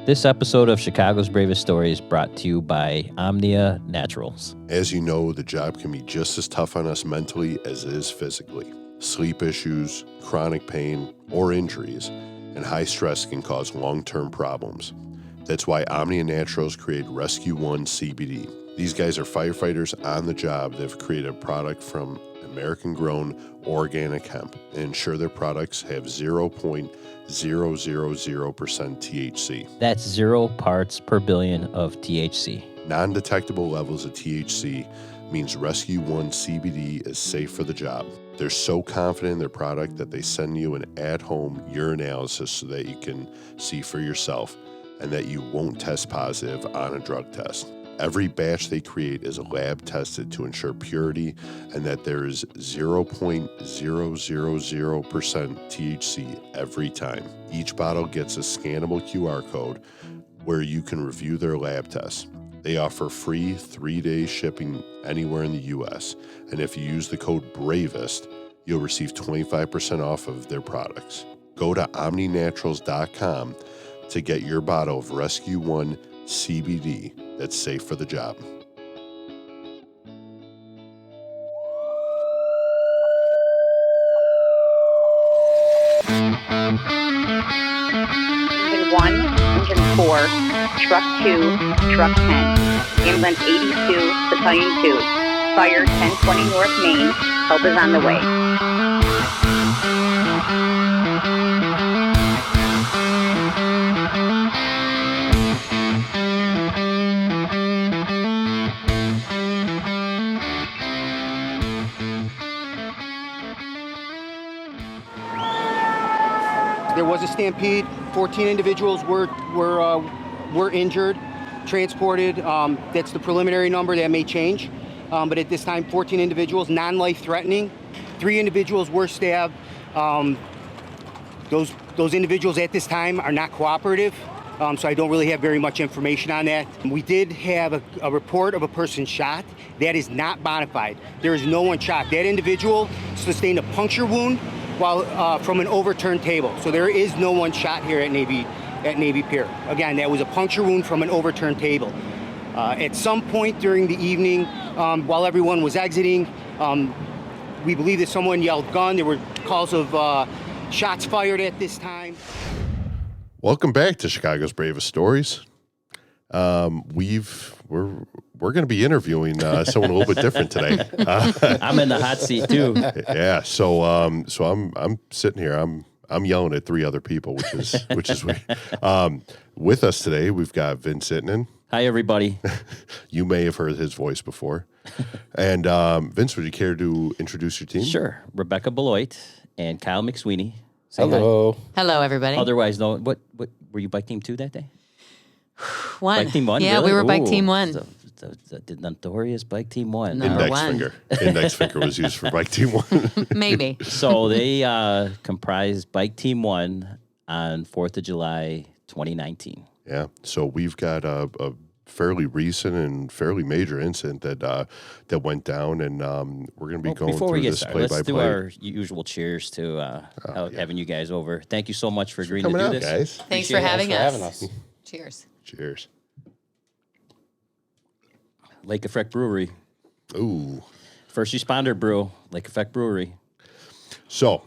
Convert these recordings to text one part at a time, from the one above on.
This episode of Chicago's Bravest Stories brought to you by Omnia Naturals. As you know, the job can be just as tough on us mentally as it is physically. Sleep issues, chronic pain, or injuries, and high stress can cause long-term problems. That's why Omnia Naturals created Rescue One CBD. These guys are firefighters on the job that have created a product from American-grown organic hemp and ensure their products have 0.000% THC. That's 0 parts per billion of THC. Non-detectable levels of THC means Rescue One CBD is safe for the job. They're so confident in their product that they send you an at-home urinalysis so that you can see for yourself and that you won't test positive on a drug test. Every batch they create is lab tested to ensure purity and that there is 0.000% THC every time. Each bottle gets a scannable QR code where you can review their lab tests. They offer free 3-day shipping anywhere in the U.S. And if you use the code BRAVEST, you'll receive 25% off of their products. Go to omninaturals.com to get your bottle of Rescue One CBD that's safe for the job. Engine 1, Engine 4, Truck 2, Truck 10, Ambulance 82, Battalion 2, Fire 1020 North Main, help is on the way. There was a stampede. 14 individuals were injured, transported. That's the preliminary number. That may change. But at this time, 14 individuals, non-life threatening. 3 individuals were stabbed. Those individuals at this time are not cooperative. So I don't really have very much information on that. We did have a report of a person shot. That is not bona fide. There is no one shot. That individual sustained a puncture wound while from an overturned table. So there is no one shot here at Navy Pier. Again, that was a puncture wound from an overturned table. At some point during the evening, while everyone was exiting, we believe that someone yelled gun. There were calls of shots fired at this time. Welcome back to Chicago's Bravest Stories. We're going to be interviewing someone a little bit different today. I'm in the hot seat too. Yeah, so I'm sitting here. I'm yelling at 3 other people, which is weird. With us today, we've got Vince Ittinen. Hi, everybody. You may have heard his voice before. And Vince, would you care to introduce your team? Sure. Rebecca Beloit and Kyle McSweeney. Say Hello. hi. Hello, everybody. Otherwise known, what were you Bike Team 2 that day? One. Bike Team 1? Yeah, really? we were Bike Ooh, Team 1. The notorious Bike Team 1. No. Index one. finger. Index finger was used for Bike Team 1. Maybe. So they comprised Bike Team 1 on 4th of July, 2019. Yeah, so we've got a fairly recent and fairly major incident that went down, and we're going to be going before through we get this started, let's do play-by-play. our usual cheers to having you guys over. Thank you so much for agreeing Coming to do out, this. guys. Thanks for Appreciate it. having us. Cheers. Cheers. Lake Effect Brewery. Ooh. First responder brew, Lake Effect Brewery. So,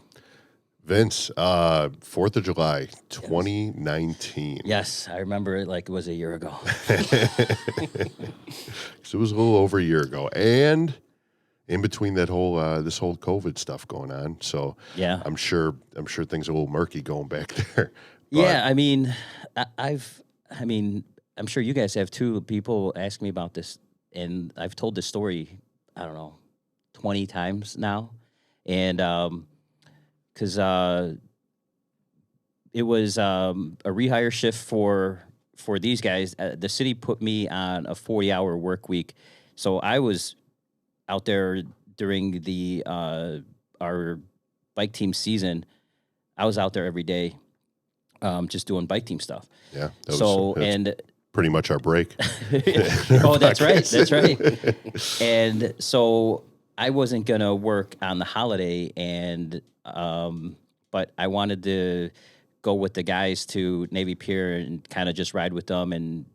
Vince, 4th of July, 2019. Yes, I remember it like it was a year ago. So it was a little over a year ago, and in between that whole this whole COVID stuff going on. So Yeah. I'm sure things are a little murky going back there. But Yeah, I mean, I'm sure you guys have too. People ask me about this, and I've told this story, I don't know, 20 times now. And because it was a rehire shift for these guys. The city put me on a 40-hour work week, so I was out there during the our bike team season. I was out there every day, just doing bike team stuff. Yeah. And pretty much our break. oh, that's right. That's right. And so I wasn't gonna work on the holiday, and but I wanted to go with the guys to Navy Pier and kind of just ride with them. And,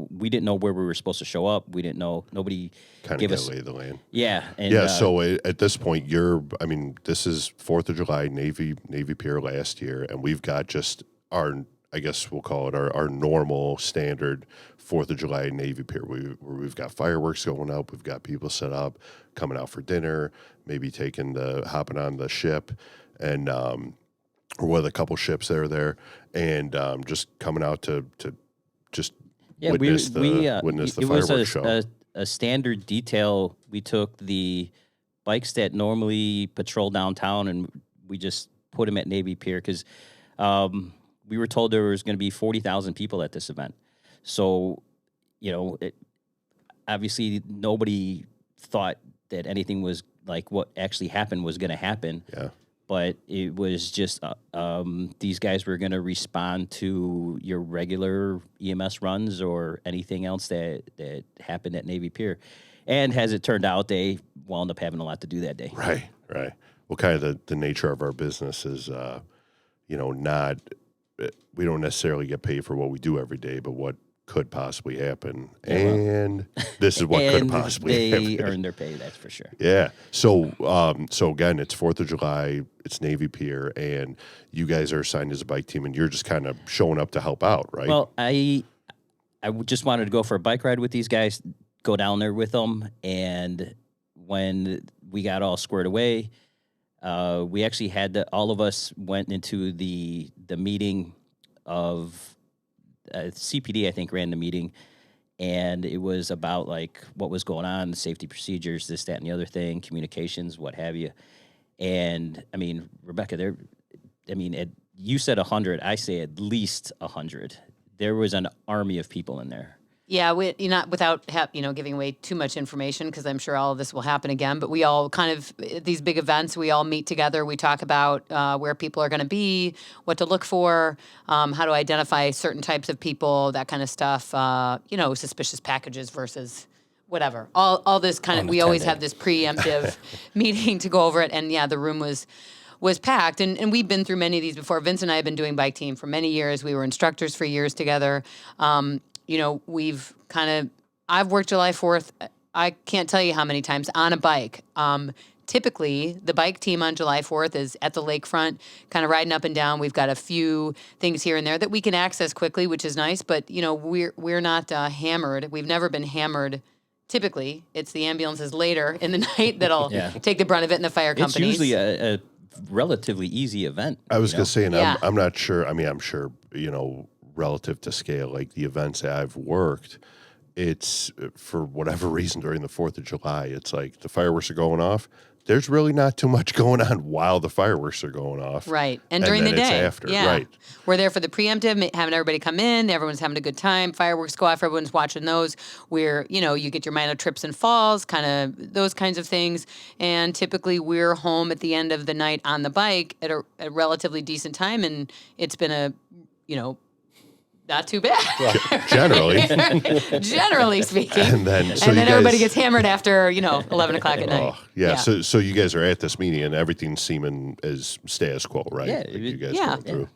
we didn't know where we were supposed to show up. We didn't know. Nobody kind gave of us lay the land. Yeah. And, Yeah. So at this point, this is 4th of July, Navy Pier last year, and we've got just I guess we'll call it our normal standard 4th of July Navy Pier. Where we've got fireworks going up, we've got people set up, coming out for dinner, maybe hopping on the ship, and or with a couple ships that are there, and just coming out to just witness the fireworks show. A standard detail. We took the bikes that normally patrol downtown, and we just put them at Navy Pier because we were told there was going to be 40,000 people at this event. So, obviously nobody thought that anything was like what actually happened was going to happen. Yeah. But it was just these guys were going to respond to your regular EMS runs or anything else that happened at Navy Pier. And as it turned out, they wound up having a lot to do that day. Right. Well, kind of the nature of our business is, not we don't necessarily get paid for what we do every day, but what could possibly happen. And this is what could possibly happen. They earn their pay, that's for sure. Yeah. So again, it's 4th of July, it's Navy Pier, and you guys are assigned as a bike team, and you're just kind of showing up to help out, right? Well, I just wanted to go for a bike ride with these guys, go down there with them, and when we got all squared away, we actually all of us went into the meeting of CPD, I think, ran the meeting, and it was about like what was going on, the safety procedures, this, that, and the other thing, communications, what have you. And I mean, Rebecca, you said 100, I say at least 100. There was an army of people in there. Yeah, without giving away too much information, because I'm sure all of this will happen again. But we all kind of, at these big events, we all meet together. We talk about where people are going to be, what to look for, how to identify certain types of people, that kind of stuff. Suspicious packages versus whatever. All this kind of, we always have this preemptive meeting to go over it. And yeah, the room was packed. And we've been through many of these before. Vince and I have been doing bike team for many years. We were instructors for years together. I've worked July 4th. I can't tell you how many times on a bike. Typically, the bike team on July 4th is at the lakefront, kind of riding up and down. We've got a few things here and there that we can access quickly, which is nice. But we're not hammered. We've never been hammered. Typically, it's the ambulances later in the night that'll take the brunt of it, and the fire companies. It's usually a relatively easy event. I was going to say, and I'm not sure. I mean, I'm sure relative to scale, like the events that I've worked, it's for whatever reason during the 4th of July, it's like the fireworks are going off. There's really not too much going on while the fireworks are going off. Right. And during the day. It's after. Yeah. Right. We're there for the preemptive, having everybody come in. Everyone's having a good time. Fireworks go off. Everyone's watching those. Where, you get your minor trips and falls, kind of those kinds of things. And typically we're home at the end of the night on the bike at a relatively decent time. And it's been not too bad. Well, generally. Generally speaking. And then everybody gets hammered after, 11 o'clock at night. Yeah. So you guys are at this meeting and everything's seeming as status quo, right? Yeah. Like you guys going through.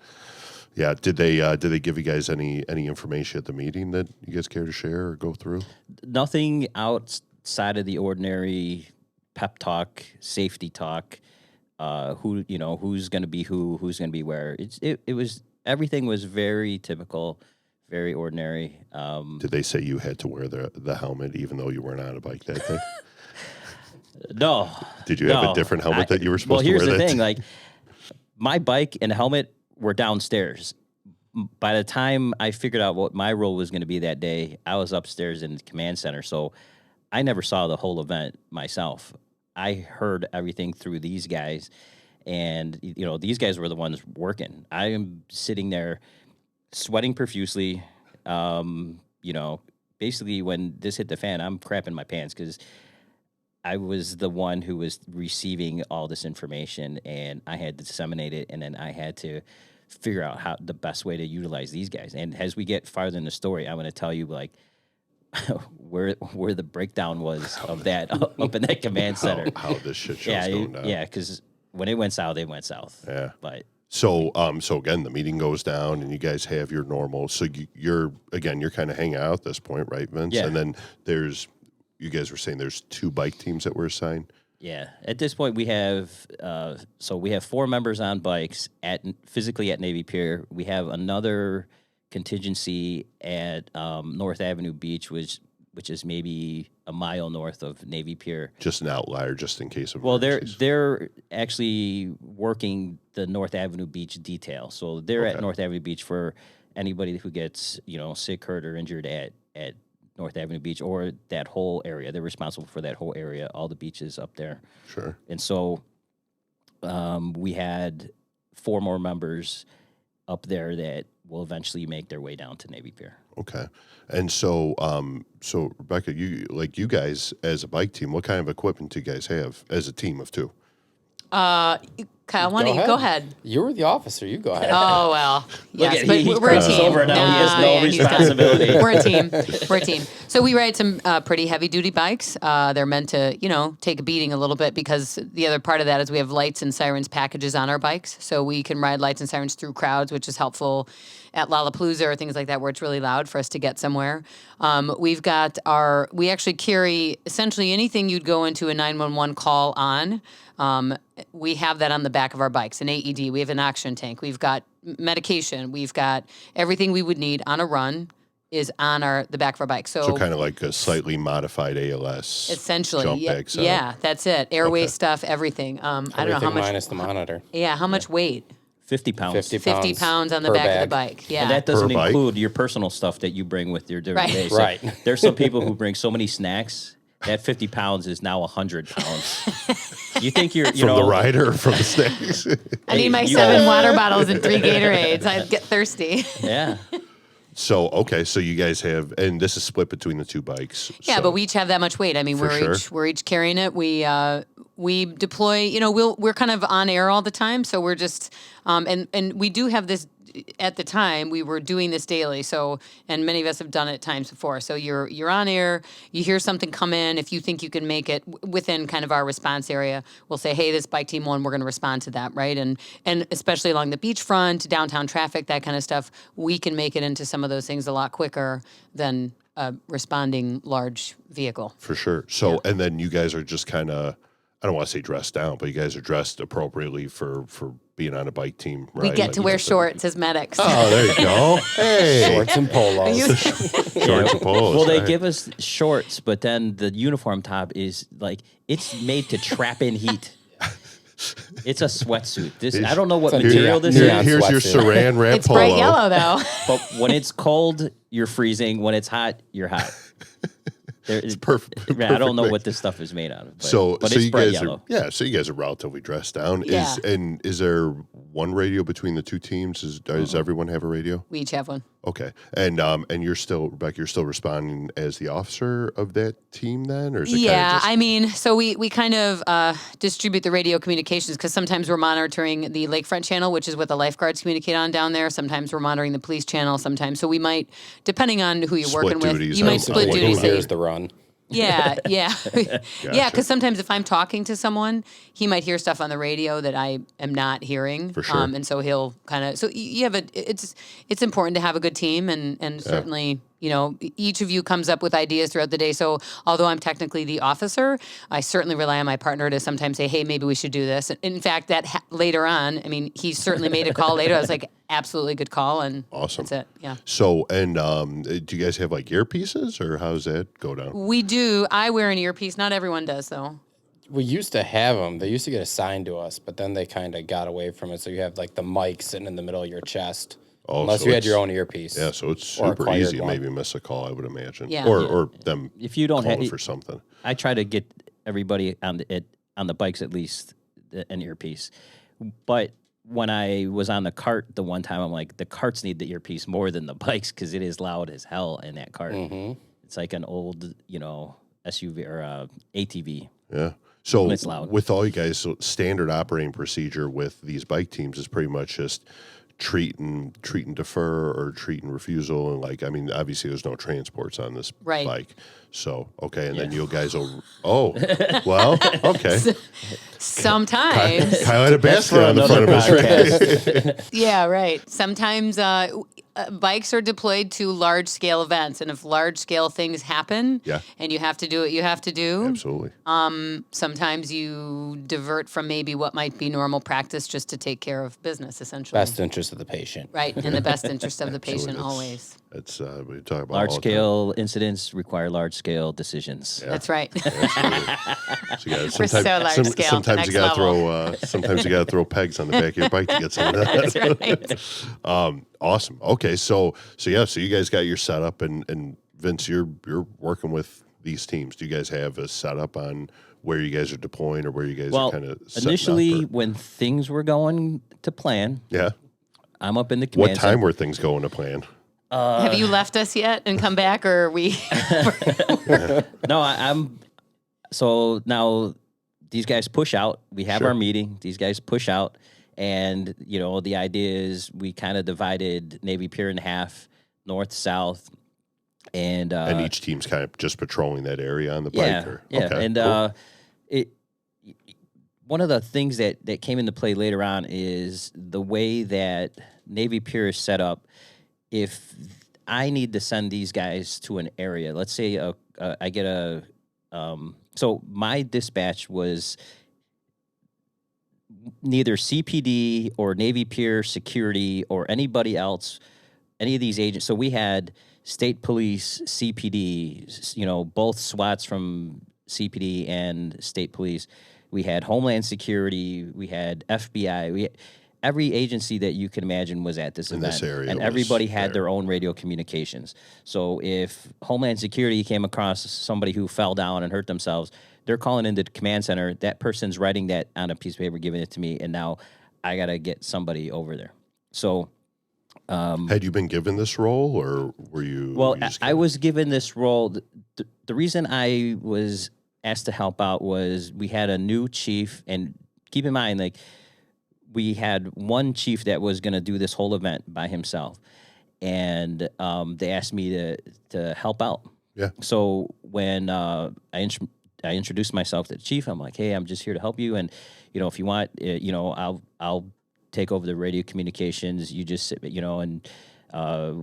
Yeah. Did they give you guys any information at the meeting that you guys care to share or go through? Nothing outside of the ordinary pep talk, safety talk, who's going to be who's going to be where. It was... Everything was very typical, very ordinary. Did they say you had to wear the helmet even though you weren't on a bike that day? No. Did you have a different helmet that you were supposed to wear? Well, here's the thing. Like, my bike and helmet were downstairs. By the time I figured out what my role was going to be that day, I was upstairs in the command center. So I never saw the whole event myself. I heard everything through these guys. And, these guys were the ones working. I am sitting there sweating profusely. Basically when this hit the fan, I'm crapping my pants because I was the one who was receiving all this information, and I had to disseminate it, and then I had to figure out how the best way to utilize these guys. And as we get farther in the story, I'm going to tell you, like, where the breakdown was of that up in that command center. How this shit show's going down. Yeah, because when it went south, it went south. Yeah. But So again, the meeting goes down, and you guys have your normal. So you're kind of hanging out at this point, right, Vince? Yeah. And then you guys were saying there's 2 bike teams that were assigned. Yeah. At this point, we have 4 members on bikes physically at Navy Pier. We have another contingency at North Avenue Beach, which is maybe a mile north of Navy Pier. Just an outlier, just in case of. Well, emergencies. they're actually working the North Avenue Beach detail, so they're at North Avenue Beach for anybody who gets sick, hurt, or injured at North Avenue Beach or that whole area. They're responsible for that whole area, all the beaches up there. Sure. And so we had 4 more members up there that will eventually make their way down to Navy Pier. Okay. And so Rebecca, you guys as a bike team, what kind of equipment do you guys have as a team of 2? Kyle, why don't you go ahead? You were the officer. You go ahead. Oh, well. Look Yes, at but he's we're a crosses team. over now. He has no he's done. responsibility. We're a team. We're a team. So we ride some pretty heavy-duty bikes. They're meant to, take a beating a little bit because the other part of that is we have lights and sirens packages on our bikes. So we can ride lights and sirens through crowds, which is helpful at Lollapalooza or things like that where it's really loud for us to get somewhere. We actually carry essentially anything you'd go into a 911 call on. We have that on the back of our bikes, an AED. We have an oxygen tank. We've got medication. We've got everything we would need on a run is on the back of our bike. So kind of like a slightly modified ALS. Essentially, jump yeah, bag setup. yeah, that's it. Airway stuff, everything. I don't know how much. Minus the monitor. Yeah, how much weight? 50 pounds. 50 pounds on the per back of the bag. bike. Yeah. And that doesn't Per bike? include your personal stuff that you bring with your different Right. days. So Right. There's some people who bring so many snacks that 50 pounds is now 100 pounds. You think you're, From the rider or from the snakes? I need my you- 7 water bottles and 3 Gatorades. I'd get thirsty. Yeah. So you guys have, and this is split between the 2 bikes. Yeah, so- but we each have that much weight. I mean, For sure. we're each carrying it. We deploy. We're kind of on air all the time, so we're just and we do have this. At the time, we were doing this daily. So, and many of us have done it times before. So you're on air. You hear something come in. If you think you can make it within kind of our response area, we'll say, "Hey, this bike team 1, we're going to respond to that," right? And especially along the beachfront, downtown traffic, that kind of stuff, we can make it into some of those things a lot quicker than a responding large vehicle. For sure. So, and then you guys are just kind of, I don't want to say dressed down, but you guys are dressed appropriately for being on a bike team, right? We get to wear shorts as medics. Oh, there you go. Hey. Shorts and polos. Shorts and polos. Well, they right. give us shorts, but then the uniform top is like, it's made to trap in heat. It's a sweatsuit. I don't know what It's a material this neon is, Here's your sweatsuit. saran wrap It's polo. bright yellow though. but when it's cold, you're freezing. When it's hot, you're hot. It's perfect- I don't know perfect what this stuff is made out of. But, So but so it's you bright guys yellow. so you guys are relatively dressed down. Yeah. Is there one radio between the 2 teams? Does everyone have a radio? We each have one. Okay. And you're still, Rebecca, you're still responding as the officer of that team then? Or is it Yeah, kind I mean, so we kind of distribute the radio communications because sometimes we're monitoring the lakefront channel, which is what the lifeguards communicate on down there. Sometimes we're monitoring the police channel. Sometimes, so we might, depending on who you're Split working with, duties you on might split what duties. goes Here's the run. Yeah, yeah, yeah. Gotcha. Because sometimes if I'm talking to someone, he might hear stuff on the radio that I am not hearing. For sure. And so he'll kind of. So you have it's important to have a good team, and certainly each of you comes up with ideas throughout the day. So although I'm technically the officer, I certainly rely on my partner to sometimes say, "Hey, maybe we should do this." In fact, later on, I mean, he certainly made a call later. I was like, "Absolutely good call," and Awesome. That's it. Yeah. So, and do you guys have like earpieces or how does that go down? We do. I wear an earpiece. Not everyone does, though. We used to have them. They used to get assigned to us, but then they kind of got away from it. So you have like the mic sitting in the middle of your chest. Oh, Unless so you had it's- your own earpiece. Yeah, so it's Or super acquired easy to one. maybe miss a call, I would imagine. Yeah. Or them If you don't calling have, for something. I try to get everybody on the bikes at least an earpiece. But when I was on the cart the one time, I'm like, the carts need the earpiece more than the bikes because it is loud as hell in that cart. It's like an old, SUV or ATV. Yeah. So When it's loud. with all you guys, so standard operating procedure with these bike teams is pretty much just treat and defer or treat and refusal, and like, I mean, obviously there's no transports on this Right. bike. So, okay. And then you guys will, well, okay. Sometimes. Kyle had a basket on the front of his podcast. Yeah, right. Sometimes bikes are deployed to large scale events, and if large scale things happen, and you have to do what you have to do, Absolutely. sometimes you divert from maybe what might be normal practice just to take care of business, essentially. Best interest of the patient. Right, in the best interest of the patient, always. It's we talk about Large all the time. scale incidents require large scale decisions. That's right. So, yeah, We're so large scale, sometimes next you gotta level. sometimes you gotta throw pegs on the back of your bike to get some of that. That's right. Awesome. Okay, so you guys got your setup, and Vince, you're working with these teams. Do you guys have a setup on where you guys are deploying or where you guys are kind of initially when things were going to plan, I'm up in the command What time center. were things going to plan? Have you left us yet and come back, or are we? No, I'm. So now these guys push out. We have our meeting. These guys push out. And, the idea is we kind of divided Navy Pier in half, north, south. And each team's kind of just patrolling that area on the bike? Yeah. Okay, And cool. One of the things that came into play later on is the way that Navy Pier is set up. If I need to send these guys to an area, let's say I get so my dispatch was neither CPD or Navy Pier security or anybody else, any of these agents. So we had state police, CPD, both SWATs from CPD and state police. We had Homeland Security. We had FBI. Every agency that you can imagine was at this event. This area and was everybody had there. their own radio communications. So if Homeland Security came across somebody who fell down and hurt themselves, they're calling into the command center. That person's writing that on a piece of paper, giving it to me, and now I got to get somebody over there. So had you been given this role, or were you? Well, were you just I was given this role. The reason I was asked to help out was we had a new chief, and keep in mind, like, we had one chief that was going to do this whole event by himself, and they asked me to help out. Yeah. So when I introduced myself to the chief, I'm like, hey, I'm just here to help you, and if you want, I'll take over the radio communications. You just sit, and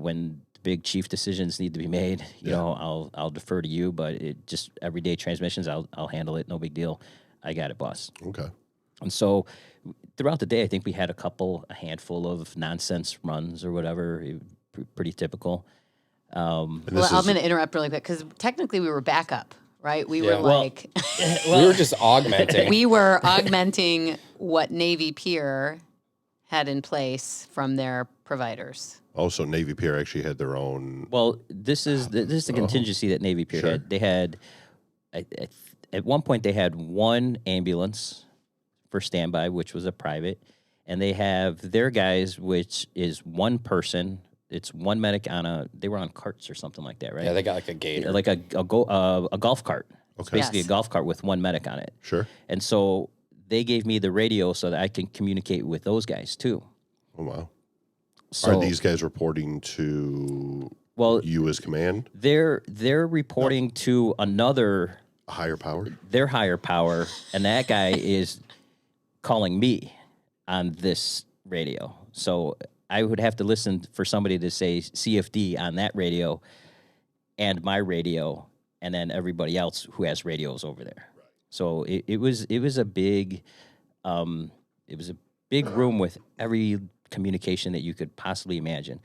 when big chief decisions need to be made, I'll defer to you. But it just everyday transmissions, I'll handle it. No big deal. I got it, boss. Okay. And so throughout the day, I think we had a handful of nonsense runs or whatever. Pretty typical. Well, I'm going to interrupt really quick because technically we were backup, right? We were we were just augmenting. We were augmenting what Navy Pier had in place from their providers. Also, Navy Pier actually had their own. Well, this is the contingency that Navy Pier had. They had, at one point, they had one ambulance for standby, which was a private, and they have their guys, which is one person. It's one medic they were on carts or something like that, right? Yeah, they got like a gator. Like a golf cart. It's basically Yes. a golf cart with one medic on it. Sure. And so they gave me the radio so that I can communicate with those guys too. Oh, wow. So Are these guys reporting to you as command? They're reporting to another A higher power? their higher power, and that guy is calling me on this radio. So I would have to listen for somebody to say CFD on that radio and my radio, and then everybody else who has radios over there. Right. So it was a big room with every communication that you could possibly imagine.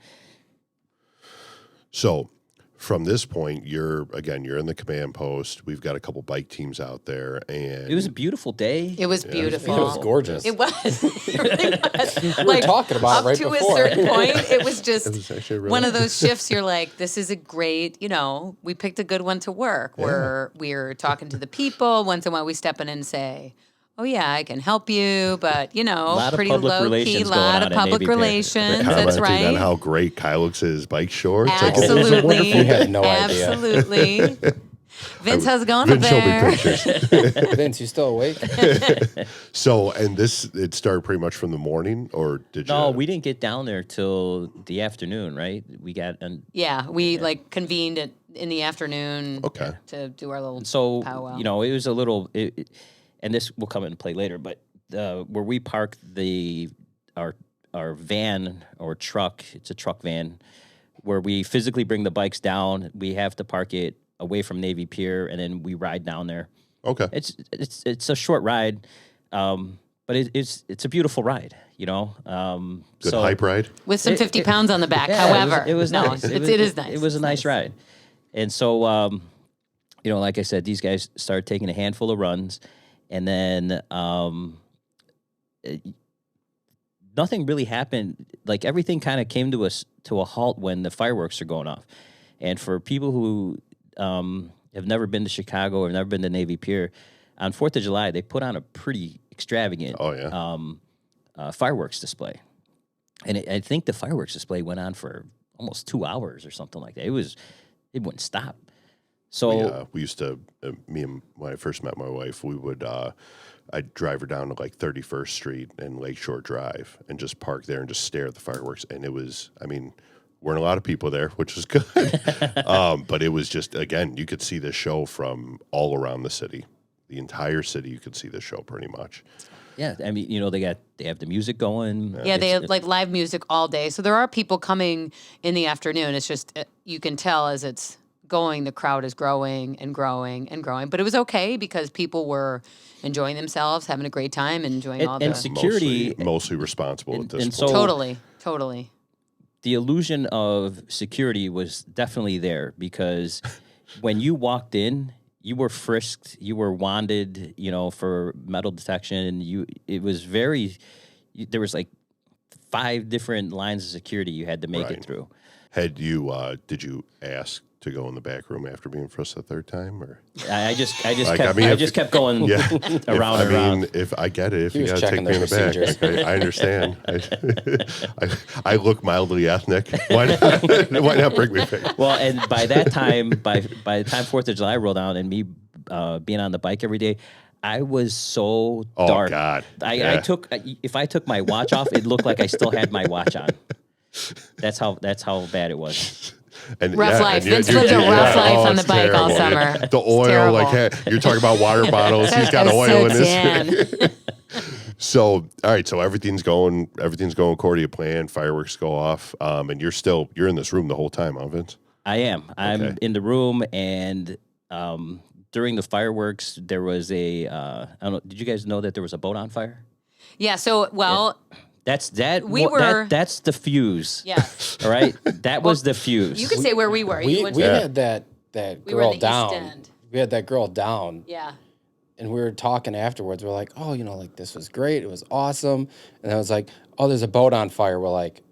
So from this point, you're in the command post. We've got a couple bike teams out there, and It was a beautiful day. It was beautiful. It was gorgeous. It was. It really was. We were talking about it right up to before. a certain point, it was just It was actually really- one of those shifts. You're like, this is a great, we picked a good one to work. Where we're talking to the people. Once in a while, we step in and say, "Oh yeah, I can help you," but Lot of pretty public low key, relations going lot on of at public Navy Pier. relations. commenting That's on right. how great Kyle looks in his bike shorts. Absolutely. You had no idea. Absolutely. Vince, how's it going Vince up showed me there? pictures. Vince, you still awake? So, and it started pretty much from the morning, or did you? No, we didn't get down there till the afternoon, right? We got Yeah, we like convened in the afternoon. Okay. To do our little so powwow. you know it was a little, and this will come into play later, but where we park our van or truck, it's a truck van, where we physically bring the bikes down. We have to park it away from Navy Pier, and then we ride down there. Okay. It's a short ride, but it's a beautiful ride, you know. Good hype ride. With some 50 pounds on the back. Yeah, However, it was no, nice. it is nice. It was a It's nice ride, and so you know, like I said, these guys started taking a handful of runs, and then nothing really happened. Like everything kind of came to a halt when the fireworks are going off, and for people who have never been to Chicago or never been to Navy Pier, on 4th of July they put on a pretty extravagant fireworks display, and I think the fireworks display went on for almost 2 hours or something like that. It wouldn't stop. So we used to, me and when I first met my wife, we would, I'd drive her down to like 31st Street and Lakeshore Drive and just park there and just stare at the fireworks. And it was, I mean, weren't a lot of people there, which was good. But it was just, again, you could see the show from all around the city. The entire city, you could see the show pretty much. yeah, I mean, you know, they have the music going. Yeah, they have like live music all day. So there are people coming in the afternoon. It's just, you can tell as it's going, the crowd is growing and growing and growing. But it was okay because people were enjoying themselves, having a great time, enjoying all and the... security Mostly responsible at this and point. so- Totally. The illusion of security was definitely there because when you walked in, you were frisked, you were wanded, you know, for metal detection. There was like 5 different lines of security you had to make it through. Did you ask to go in the back room after being frisked the 3rd time, or? I just kept going Yeah. around and around. If I get it, if He you was got to take checking me in the the back, procedures. I understand. I look mildly ethnic. Why not bring me back? Well, and by that time, by the time 4th of July rolled out and me being on the bike every day, I was so dark. Oh God! If I took my watch off, it looked like I still had my watch on. That's how bad it was. And, Rough life. and Vince lived a rough life on the it's bike all terrible. summer. The oil, terrible. like, hey, you're talking about water bottles. He's got oil in his. So, all right. So everything's going according to plan. Fireworks go off, and you're in this room the whole time, huh, Vince? I am. I'm Okay. in the room, and during the fireworks, there was I don't know. Did you guys know that there was a boat on fire? Yeah, so, well... That's the fuse. Yeah. All right. That was the fuse. You could say where we were. We You went to- had that We were girl in the East down. End. We had that girl down. Yeah. And we were talking afterwards. We're like, oh, you know, like this was great. It was awesome. And I was like, oh, there's a boat on fire. We're like,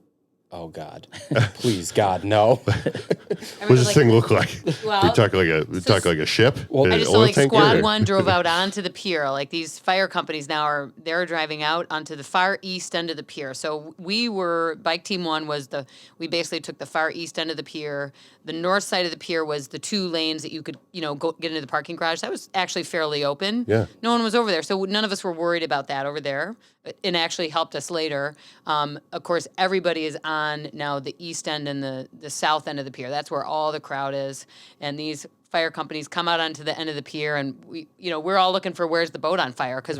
oh God, please God, no. What does this thing look like? Well, we talk like a ship. Well, I An just saw oil like tanker, Squad or- 1 drove out onto the pier. Like these fire companies now they're driving out onto the far east end of the pier. So Bike Team 1 we basically took the far east end of the pier. The north side of the pier was the 2 lanes that you could, go get into the parking garage. That was actually fairly open. Yeah. No one was over there. So none of us were worried about that over there. It actually helped us later. Of course, everybody is on now the east end and the south end of the pier. That's where all the crowd is. And these fire companies come out onto the end of the pier, and we're all looking for where's the boat on fire because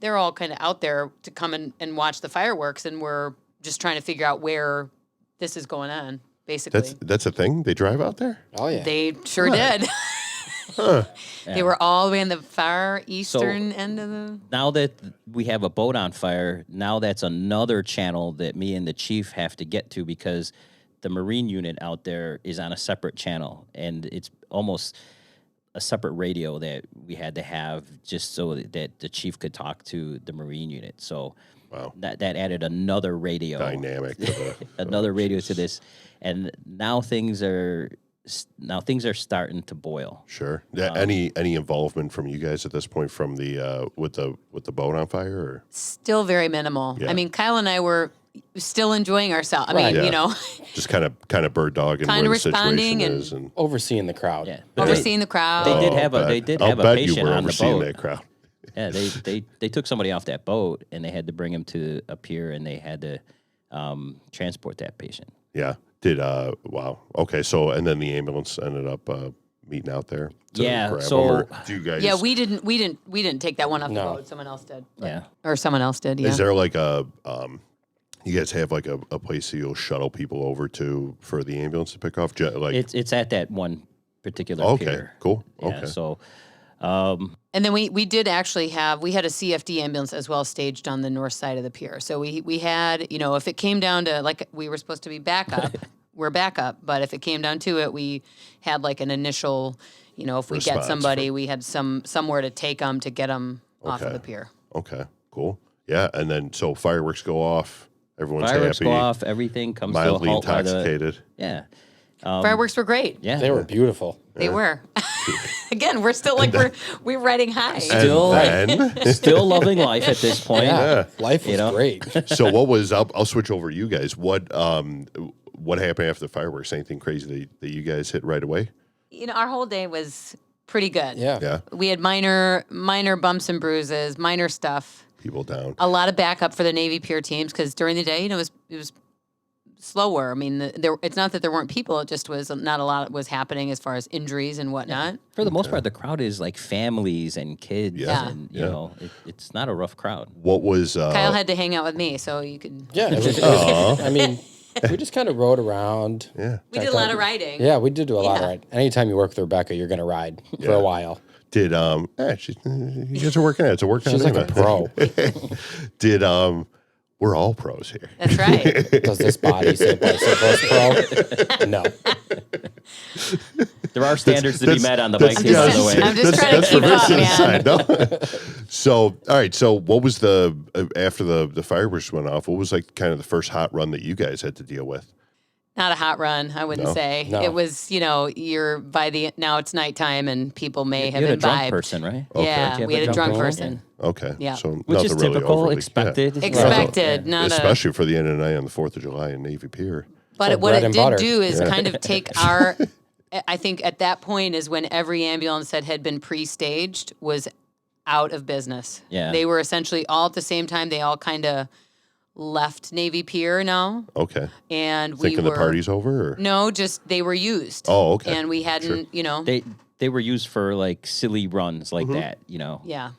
they're all kind of out there to come and watch the fireworks, and we're just trying to figure out where this is going on. Basically, That's a thing. They drive out there. Oh yeah. they sure did. They were all the way in the far eastern end of the. Now that we have a boat on fire, now that's another channel that me and the chief have to get to because the Marine unit out there is on a separate channel, and it's almost a separate radio that we had to have just so that the chief could talk to the Marine unit. So that added another radio Dynamic. another radio to this, and now things are starting to boil. Sure. Yeah. Any involvement from you guys at this point from the with the boat on fire? Or? Still very minimal. Yeah. I mean, Kyle and I were still enjoying ourselves. I Right. mean, Yeah. Just kind of bird dogging Kinda where the situation responding and- is, and Overseeing the crowd. Yeah. Overseeing the crowd. They did Oh, have a bet. they did I'll have a bet you patient were on the overseeing boat. that crowd. Yeah, they took somebody off that boat and they had to bring him to a pier and they had to transport that patient. Yeah. Did wow. Okay. So and then the ambulance ended up meeting out there. To Yeah, grab so- them, or do you guys? Yeah, we didn't take that one off the No. boat. Someone else did. Yeah. Or someone else did. Yeah. Is there like a you guys have like a place that you'll shuttle people over to for the ambulance to pick off? Like It's at that one particular okay, pier. cool. Yeah, Okay. so And then we did actually we had a CFD ambulance as well staged on the north side of the pier. So we had, if it came down to like we were supposed to be backup, we're backup. But if it came down to it, we had like an initial, if we Response get somebody, we had somewhere to take them to get them off of Okay. the pier. Okay. Cool. Yeah. And then so fireworks go off. Everyone's fireworks happy. go off, everything comes to a Mildly halt by the intoxicated. yeah. Fireworks were great. Yeah. They were beautiful. They were. Again, we're still like we're riding high. Still- And then, Still loving life at this point. Yeah, life was know? great. so what was up? I'll switch over to you guys. What happened after the fireworks? Anything crazy that you guys hit right away? Our whole day was pretty good. Yeah. Yeah. We had minor bumps and bruises, minor stuff. People down. A lot of backup for the Navy Pier teams because during the day, it was slower. I mean, it's not that there weren't people; it just was not a lot was happening as far as injuries and whatnot. For the most part, the crowd is like families and kids, Yeah. and Yeah. it's not a rough crowd. What was Kyle had to hang out with me, so you could. Yeah. It was, I mean, we just kind of rode around. yeah. We did a lot of riding. Yeah, we did do a lot of Yeah. ride. Anytime you work with Rebecca, you're going to ride for Yeah. a while. Did you guys are working out. It's a workout. She's like a anyway. pro. Did we're all pros here. That's right. Does this body say bicyclist pro? No. There are standards to be met on the bike team, by just- the way. I'm just trying to keep up, perversity man. aside, no? So, all right. So, what was after the fireworks went off? What was like kind of the first hot run that you guys had to deal with? Not a hot run, I wouldn't No? say. No. It was, you're now it's nighttime and people may have You had a drunk imbibed. person, right? Yeah, Did you have we had a a drunk drunk person. Okay. Yeah. So Which is nothing really typical, overly- expected. yeah. Expected, not a. Especially for the end of the night on the 4th of July in Navy Pier. But like what bread it and did butter. do is kind of take our. I think at that point is when every ambulance that had been pre-staged was out of business. Yeah. They were essentially all at the same time. They all kind of left Navy Pier now, Okay. and we Thinking were the party's over? Or? no, just they were used. Oh, okay. And we hadn't, They were used for like silly runs like that, yeah.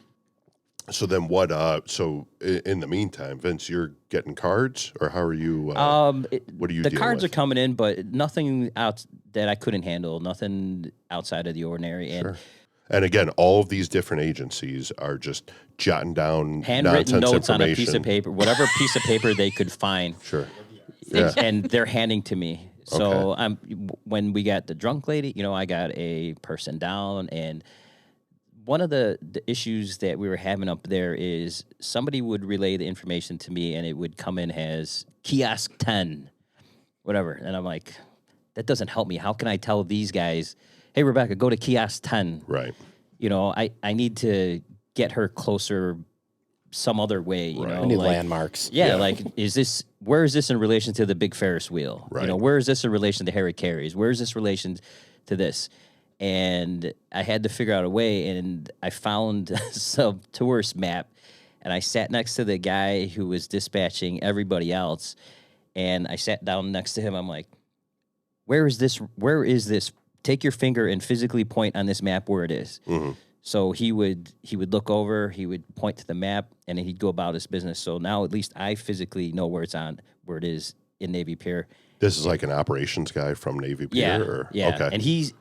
So then what? So in the meantime, Vince, you're getting cards, or how are you? What are you The dealing cards with? are coming in, but nothing out that I couldn't handle. Nothing outside of the ordinary, and Sure. And again, all of these different agencies are just jotting down handwritten nonsense notes on a information. piece of paper, whatever piece of paper they could find. Sure. Yeah. And they're handing to me. So Okay. when we got the drunk lady, I got a person down, and one of the issues that we were having up there is somebody would relay the information to me, and it would come in as kiosk 10, whatever, and I'm like, that doesn't help me. How can I tell these guys, hey, Rebecca, go to kiosk 10? Right. I need to get her closer some other way, you know. We need like, landmarks. yeah, like where is this in relation to the big Ferris wheel? Right. Where is this in relation to Harry Carey's? Where is this relation to this? And I had to figure out a way, and I found some tourist map, and I sat next to the guy who was dispatching everybody else, and I sat down next to him. I'm like, where is this? Where is this? Take your finger and physically point on this map where it is. Mm-hmm. So he would look over, he would point to the map, and then he'd go about his business. So now at least I physically know where it is in Navy Pier. This is like an operations guy from Navy Pier? Yeah, Or? yeah. Okay. And he's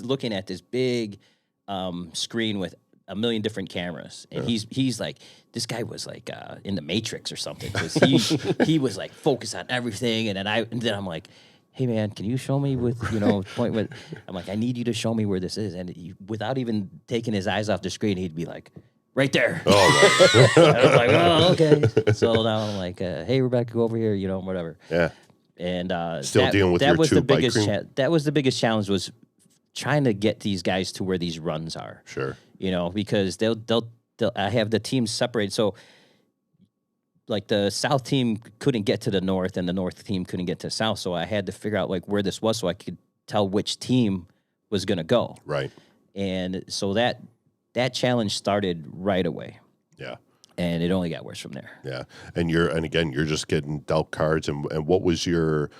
looking at this big screen with a million different cameras, and he's like, this guy was like in the Matrix or something, because he was like focused on everything, and then I'm like, hey man, can you show me with point with? I'm like, I need you to show me where this is, and without even taking his eyes off the screen, he'd be like, right there. Oh, right. I was like, oh, okay. So now I'm like, hey Rebecca, go over here, whatever. Yeah. And Still dealing with your was two the bike biggest cream? that was the biggest challenge, was trying to get these guys to where these runs are. Sure. Because they'll I have the teams separated. So like the south team couldn't get to the north and the north team couldn't get to the south, so I had to figure out like where this was so I could tell which team was going to go. Right. And so that challenge started right away. Yeah. And it only got worse from there. Yeah. And you're just getting dealt cards. And what was your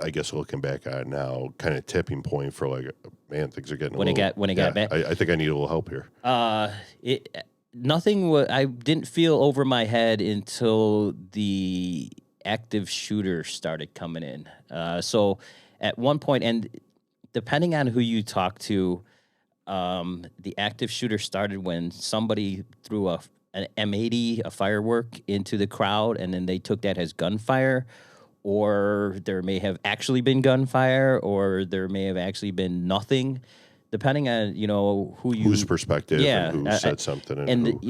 I guess looking back on it now, kind of tipping point for like, man, things are getting when it got bad. I think I need a little help here. I didn't feel over my head until the active shooter started coming in. So at one point, and depending on who you talk to, the active shooter started when somebody threw an M80, a firework, into the crowd, and then they took that as gunfire, or there may have actually been gunfire, or there may have actually been nothing, depending on whose perspective, and who said something, and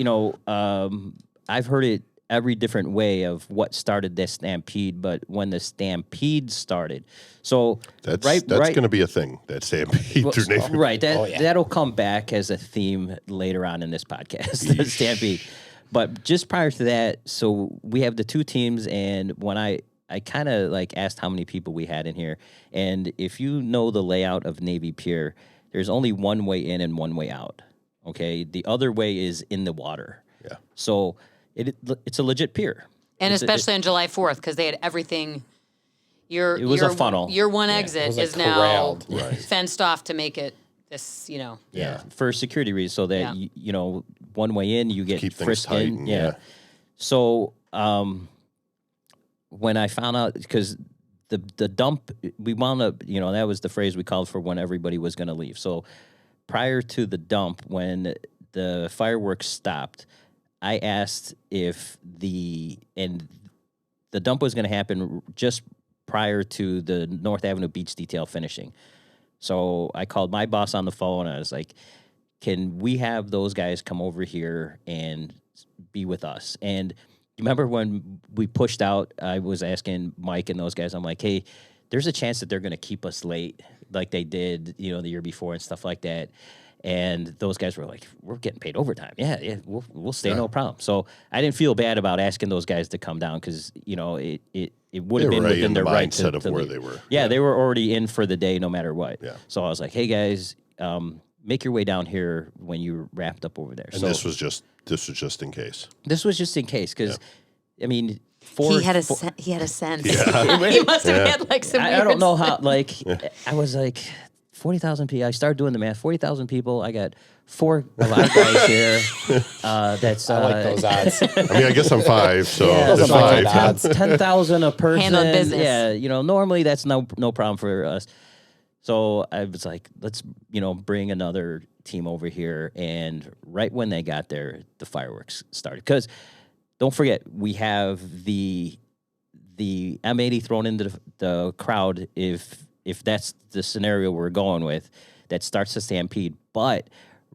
I've heard it every different way of what started this stampede, but when the stampede started, so that's going to be a thing, that stampede through Navy. Right, that'll come back as a theme later on in this podcast, the stampede. But just prior to that, so we have the two teams, and when I kind of like asked how many people we had in here, and if you know the layout of Navy Pier, there's only one way in and one way out. Okay, the other way is in the water. Yeah, so it's a legit pier, and especially on July 4th because they had everything. It was a funnel. Your one exit is now fenced off to make it this, Yeah, for security reasons, so that one way in, you get keep things frisked tight. in. Yeah. So when I found out, because the dump, we wound up, that was the phrase we called for when everybody was going to leave. So prior to the dump, when the fireworks stopped, I asked if the dump was going to happen just prior to the North Avenue Beach detail finishing. So I called my boss on the phone. I was like, can we have those guys come over here and be with us? And you remember when we pushed out, I was asking Mike and those guys, I'm like, hey, there's a chance that they're going to keep us late like they did, the year before and stuff like that. And those guys were like, we're getting paid overtime. Yeah, we'll stay, no problem. So I didn't feel bad about asking those guys to come down because, it would have been within their right mindset to of where leave. they were. Yeah, they were already in for the day no matter what. Yeah. So I was like, hey, guys, make your way down here when you wrapped up over there. And so this was just in case. This was just in case because, I mean, he had a sense. Yeah. He must have had like some. I don't know how. Like, I was like 40,000 people. I started doing the math. 40,000 people. I got 4 alive guys here. That's I like those odds. I mean, I guess I'm 5, so yeah, it's 5. 10,000 a person. Handle business. Yeah, normally that's no problem for us. So I was like, let's bring another team over here. And right when they got there, the fireworks started. Because don't forget, we have the M80 thrown into the crowd if that's the scenario we're going with, that starts the stampede. But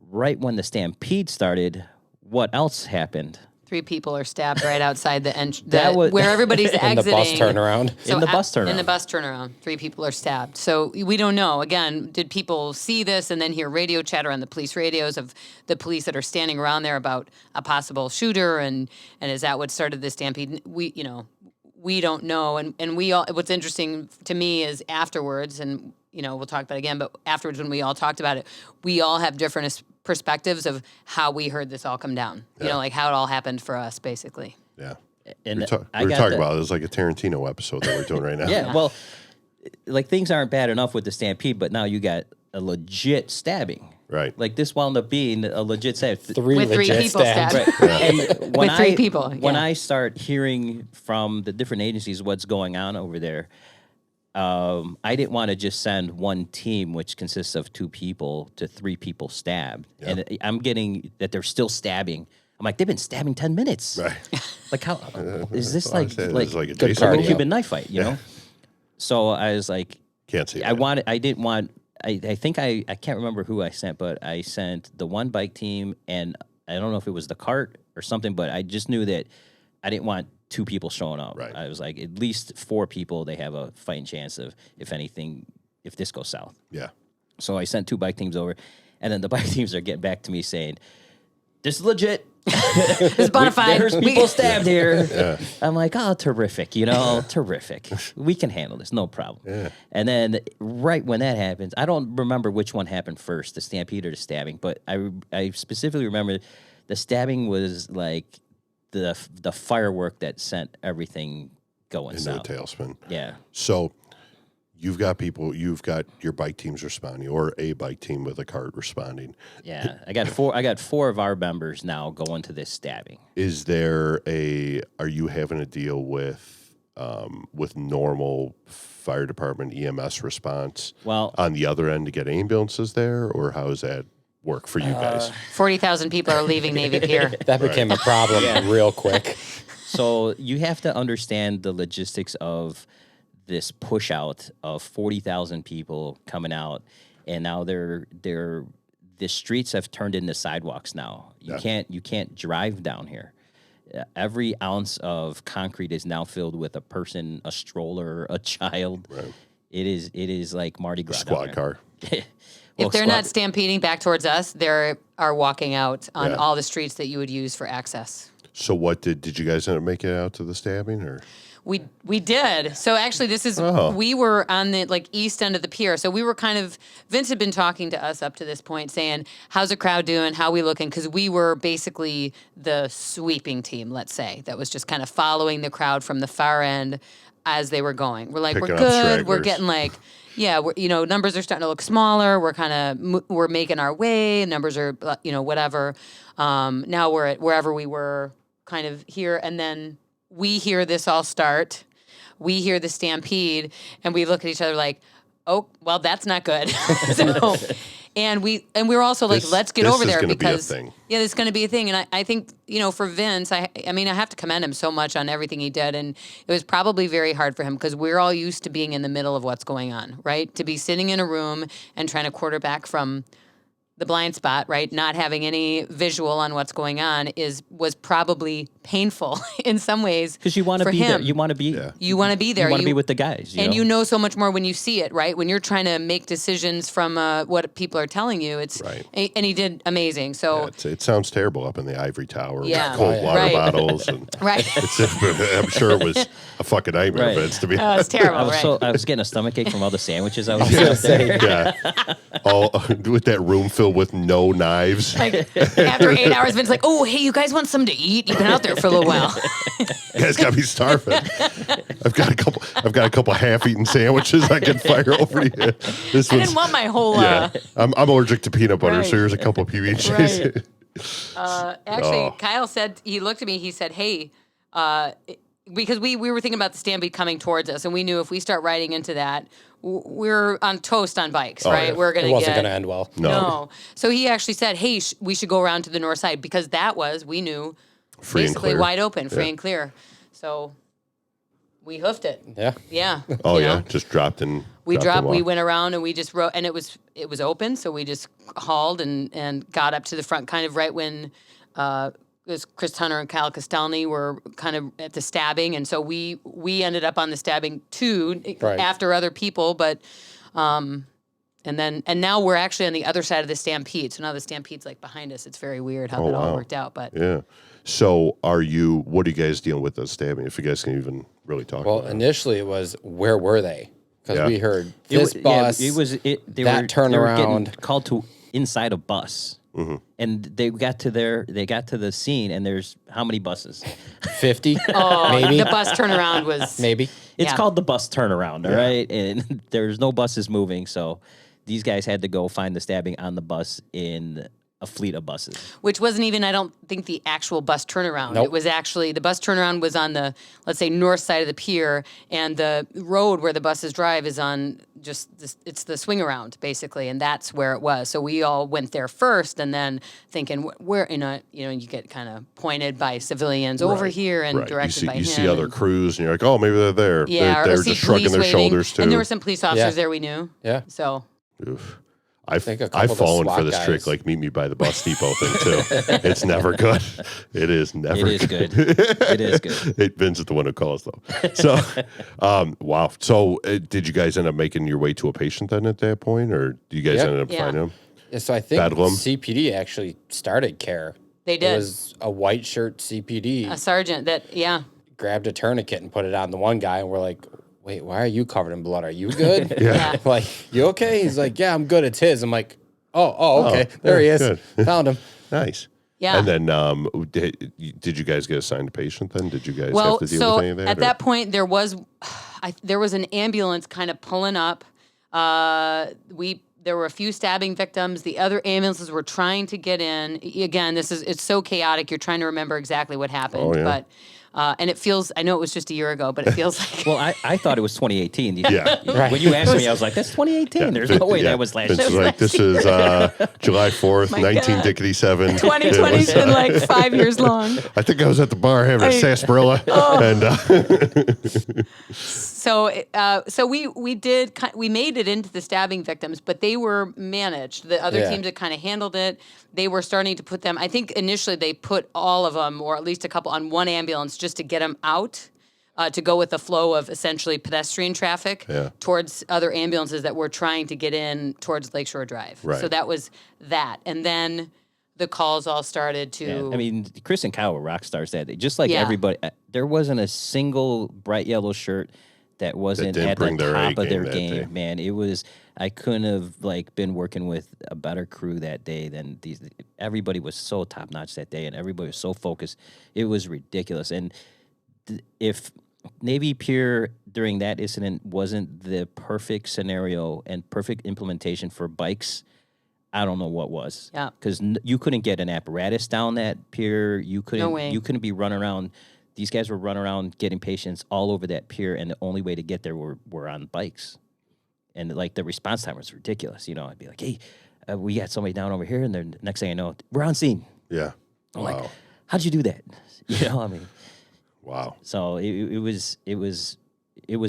right when the stampede started, what else happened? 3 people are stabbed right outside the entrance. Where everybody's in exiting. the bus turnaround. So in the bus turnaround. In the bus turnaround, 3 people are stabbed. So we don't know. Again, did people see this and then hear radio chatter on the police radios of the police that are standing around there about a possible shooter, and is that what started the stampede? We don't know. And we all. What's interesting to me is afterwards, and we'll talk about it again, but afterwards when we all talked about it, we all have different perspectives of how we heard this all come down. Yeah. Like how it all happened for us, basically. Yeah. And we were talking about it. It was like a Tarantino episode that we're doing right now. Yeah, well, like things aren't bad enough with the stampede, but now you got a legit stabbing. Right. Like this wound up being a legit stabbing. 3 With 3 legit people stabs. stabbed. Right. And when With 3 people, when yeah. I start hearing from the different agencies what's going on over there, I didn't want to just send one team, which consists of 2 people, to 3 people stabbed. Yeah. And I'm getting that they're still stabbing. I'm like, they've been stabbing 10 minutes. Right. Like, how is this Well, like it's like a good Jason movie. Cuban knife fight, So I was like, Can't see I that. didn't want, I think I can't remember who I sent, but I sent the one bike team, and I don't know if it was the cart or something, but I just knew that I didn't want 2 people showing up. Right. I was like, at least 4 people, they have a fighting chance of, if anything, if this goes south. Yeah. So I sent 2 bike teams over, and then the bike teams are getting back to me saying, this is legit. It's bona fide. There's people stabbed here. Yeah. I'm like, oh, terrific. Terrific. We can handle this. No problem. Yeah. And then right when that happens, I don't remember which one happened first, the stampede or the stabbing, but I specifically remember the stabbing was like the firework that sent everything going Into a south. tailspin. Yeah. So you've got your bike teams responding, or a bike team with a cart responding. Yeah. I got four of our members now going to this stabbing. Are you having to deal with normal fire department EMS response on the other end to get ambulances there, or how does that work for you guys? 40,000 people are leaving Navy Pier. That became a problem real quick. So you have to understand the logistics of this push out of 40,000 people coming out, and now the streets have turned into sidewalks now. You can't drive down here. Every ounce of concrete is now filled with a person, a stroller, a child. Right. It is like Mardi Gras. Squad car. If they're not stampeding back towards us, they are walking out on all the streets that you would use for access. So what did you guys end up making it out to the stabbing, or? We did. So actually this is we were on the east end of the pier. So we were Vince had been talking to us up to this point saying, how's the crowd doing? How are we looking? Because we were basically the sweeping team, let's say, that was just kind of following the crowd from the far end as they were going. We're like, Picking we're up good. We're stragglers. getting we're, numbers are starting to look smaller. We're making our way. Numbers are, whatever. Now we're at wherever we were kind of here. And then we hear this all start. We hear the stampede, and we look at each other like, "Oh, well, that's not good." And we were also like, "Let's get over there because this is going to be a thing." And I think for Vince, I have to commend him so much on everything he did, and it was probably very hard for him because we're all used to being in the middle of what's going on, right? To be sitting in a room and trying to quarterback from the blind spot, right? Not having any visual on what's going on was probably painful in some ways. Because you want to be there. You want to be. You want to be there. You want to be with the guys. You know so much more when you see it, right? When you're trying to make decisions from what people are telling you, it's right. And he did amazing. So it sounds terrible up in the ivory tower with cold water right. bottles, and right. I'm sure it was a fucking nightmare. Right. To be it was terrible. I was getting a stomach ache from all the sandwiches I was eating there. Yeah, all with that room filled with no knives. After 8 hours, Vince's like, "Oh, hey, you guys want something to eat? You've been out there for a little while." You guys got me starving. I've got a couple half-eaten sandwiches I can fire over to you. I didn't want my whole. I'm allergic to peanut butter, so here's a couple of PB&Js. Right. Actually, Kyle said, he looked at me. He said, "Hey," because we were thinking about the stampede coming towards us, and we knew if we start riding into that, we're on toast on bikes, right? Yeah. We're gonna It wasn't going to end well. No. So he actually said, "Hey, we should go around to the north side," because we knew Free basically and clear. wide open, free and clear. So we hoofed it. Yeah. Yeah. Oh you yeah, know? just dropped in. We went around and we just rode, and it was open, so we just hauled and got up to the front, kind of right when it was Chris Hunter and Kyle Castelny were kind of at the stabbing, and so we ended up on the stabbing too after other people, but and now we're actually on the other side of the stampede. So now the stampede's like behind us. It's very weird how that all worked out, but yeah. So what are you guys dealing with the stabbing? If you guys can even really talk about it. Initially it was, where were they? Because we heard They bus, were turnaround. They were getting called to inside a bus. Mm-hmm. And they got to the scene, and there's how many buses? 50? Maybe. The bus turnaround was... Maybe. It's called the bus turnaround, all right? And there's no buses moving, so these guys had to go find the stabbing on the bus in a fleet of buses. Which wasn't even, I don't think, the actual bus turnaround. Nope. It was actually, the bus turnaround was on the, let's say, north side of the pier, and the road where the buses drive is on just, it's the swing around, basically, and that's where it was. So we all went there first, and then thinking, where, you get kind of pointed by civilians over here and directed by him. You see other crews, and you're like, oh, maybe they're there. Yeah, they're or see just shrugging their police shoulders, too. And there were some police officers there we knew. Yeah. So... Oof. I've fallen for this trick, like meet me by the bus depot thing too. It's never good. It is never. It is good. It is good. Vince is the one who calls though. So, wow. So, did you guys end up making your way to a patient then at that point, or do you guys ended up finding him? Yeah, so I think Bedlam. CPD actually started care. They It did. was a white shirt CPD. A sergeant that, yeah. Grabbed a tourniquet and put it on the one guy, and we're like, wait, why are you covered in blood? Are you good? Yeah. Like, you okay? He's like, yeah, I'm good. It's his. I'm like, oh, okay. There he is. good. Found him. Nice. Yeah. And then, did you guys get assigned a patient then? Did you guys have to deal so with any of that? at that point, there was an ambulance kind of pulling up. There were a few stabbing victims. The other ambulances were trying to get in. Again, it's so chaotic. You're trying to remember exactly what happened. Oh, yeah. But and it feels, I know it was just a year ago, but it feels like. Well, I thought it was 2018. Yeah. When you asked me, I was like, that's 2018. There's no way that was last It's year. like, this is July 4th, My 1957. 2020's been like 5 years long. I think I was at the bar having a sarsaparilla. And So we made it into the stabbing victims, but they were managed. The other teams that kind of handled it, they were starting to put them. I think initially they put all of them, or at least a couple, on one ambulance just to get them out, to go with the flow of essentially pedestrian traffic towards other ambulances that were trying to get in towards Lakeshore Drive. Right. So that was that, and then the calls all started to. Yeah, I mean, Chris and Kyle were rock stars that day. Just like Yeah. everybody, there wasn't a single bright yellow shirt that wasn't didn't at the bring their top A of their game that game, day. man. It was, I couldn't have been working with a better crew that day than these. Everybody was so top notch that day, and everybody was so focused. It was ridiculous. And if Navy Pier during that incident wasn't the perfect scenario and perfect implementation for bikes, I don't know what was. Yeah. Because you couldn't get an apparatus down that pier. You couldn't. No way. You couldn't be running around. These guys were running around getting patients all over that pier, and the only way to get there were on bikes. And like the response time was ridiculous. You know, I'd be like, "Hey, we got somebody down over here," and then next thing I know, we're on scene. yeah. I'm Wow. like, "How'd you do that?" You know, I mean, Wow. so it was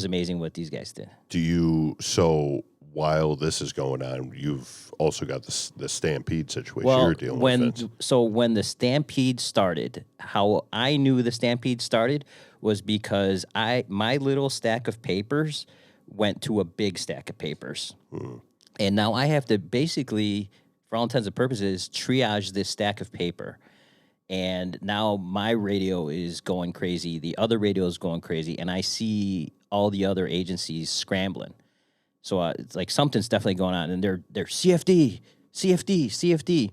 amazing what these guys did. So while this is going on, you've also got the stampede situation Well, you're dealing with. Vince. when the stampede started, how I knew the stampede started was because my little stack of papers went to a big stack of papers, and now I have to basically, for all intents and purposes, triage this stack of paper. And now my radio is going crazy. The other radio is going crazy, and I see all the other agencies scrambling. So it's like something's definitely going on, and they're CFD.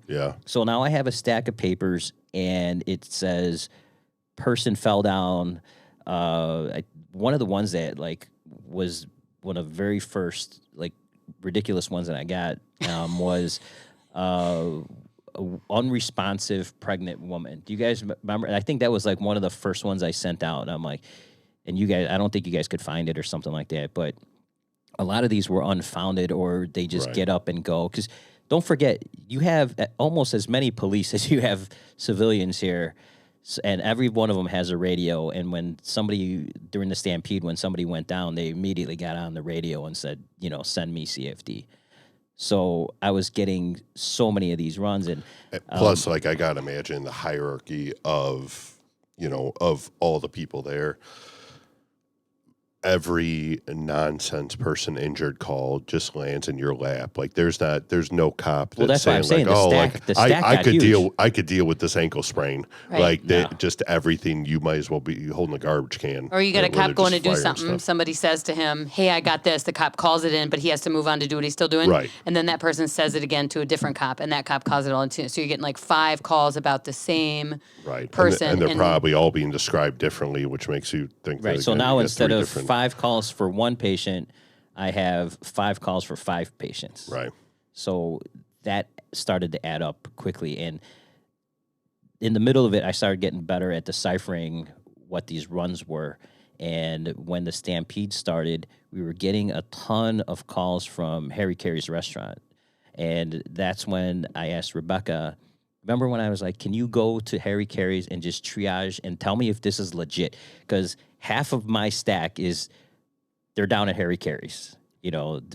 Yeah. So now I have a stack of papers, and it says person fell down. One of the ones that was one of the very first ridiculous ones that I got was a unresponsive pregnant woman. Do you guys remember? And I think that was one of the first ones I sent out. And I'm like, and you guys, I don't think you guys could find it or something like that, but a lot of these were unfounded, or they just get up and go. Because don't forget, you have almost as many police as you have civilians here, and every one of them has a radio. And when somebody, during the stampede, when somebody went down, they immediately got on the radio and said, send me CFD. So I was getting so many of these runs. And plus, I got to imagine the hierarchy of all the people there. Every nonsense person injured call just lands in your lap. There's no cop that's what I'm saying. The stack I got could huge. I could deal with this ankle sprain. Right. Just everything, you might as well be holding a garbage can. Or you got a where cop they're going to just do firing something. stuff. Somebody says to him, "Hey, I got this." The cop calls it in, but he has to move on to do what he's still doing. Right. And then that person says it again to a different cop, and that cop calls it all into. So you're getting 5 calls about the same Right. person. And they're probably all being described differently, which makes you think right. that So again, now you got instead 3 of different- 5 calls for one patient, I have 5 calls for 5 patients. Right. So that started to add up quickly. And in the middle of it, I started getting better at deciphering what these runs were. And when the stampede started, we were getting a ton of calls from Harry Carey's restaurant. And that's when I asked Rebecca, remember when I was like, can you go to Harry Carey's and just triage and tell me if this is legit? Because half of my stack is they're down at Harry Carey's,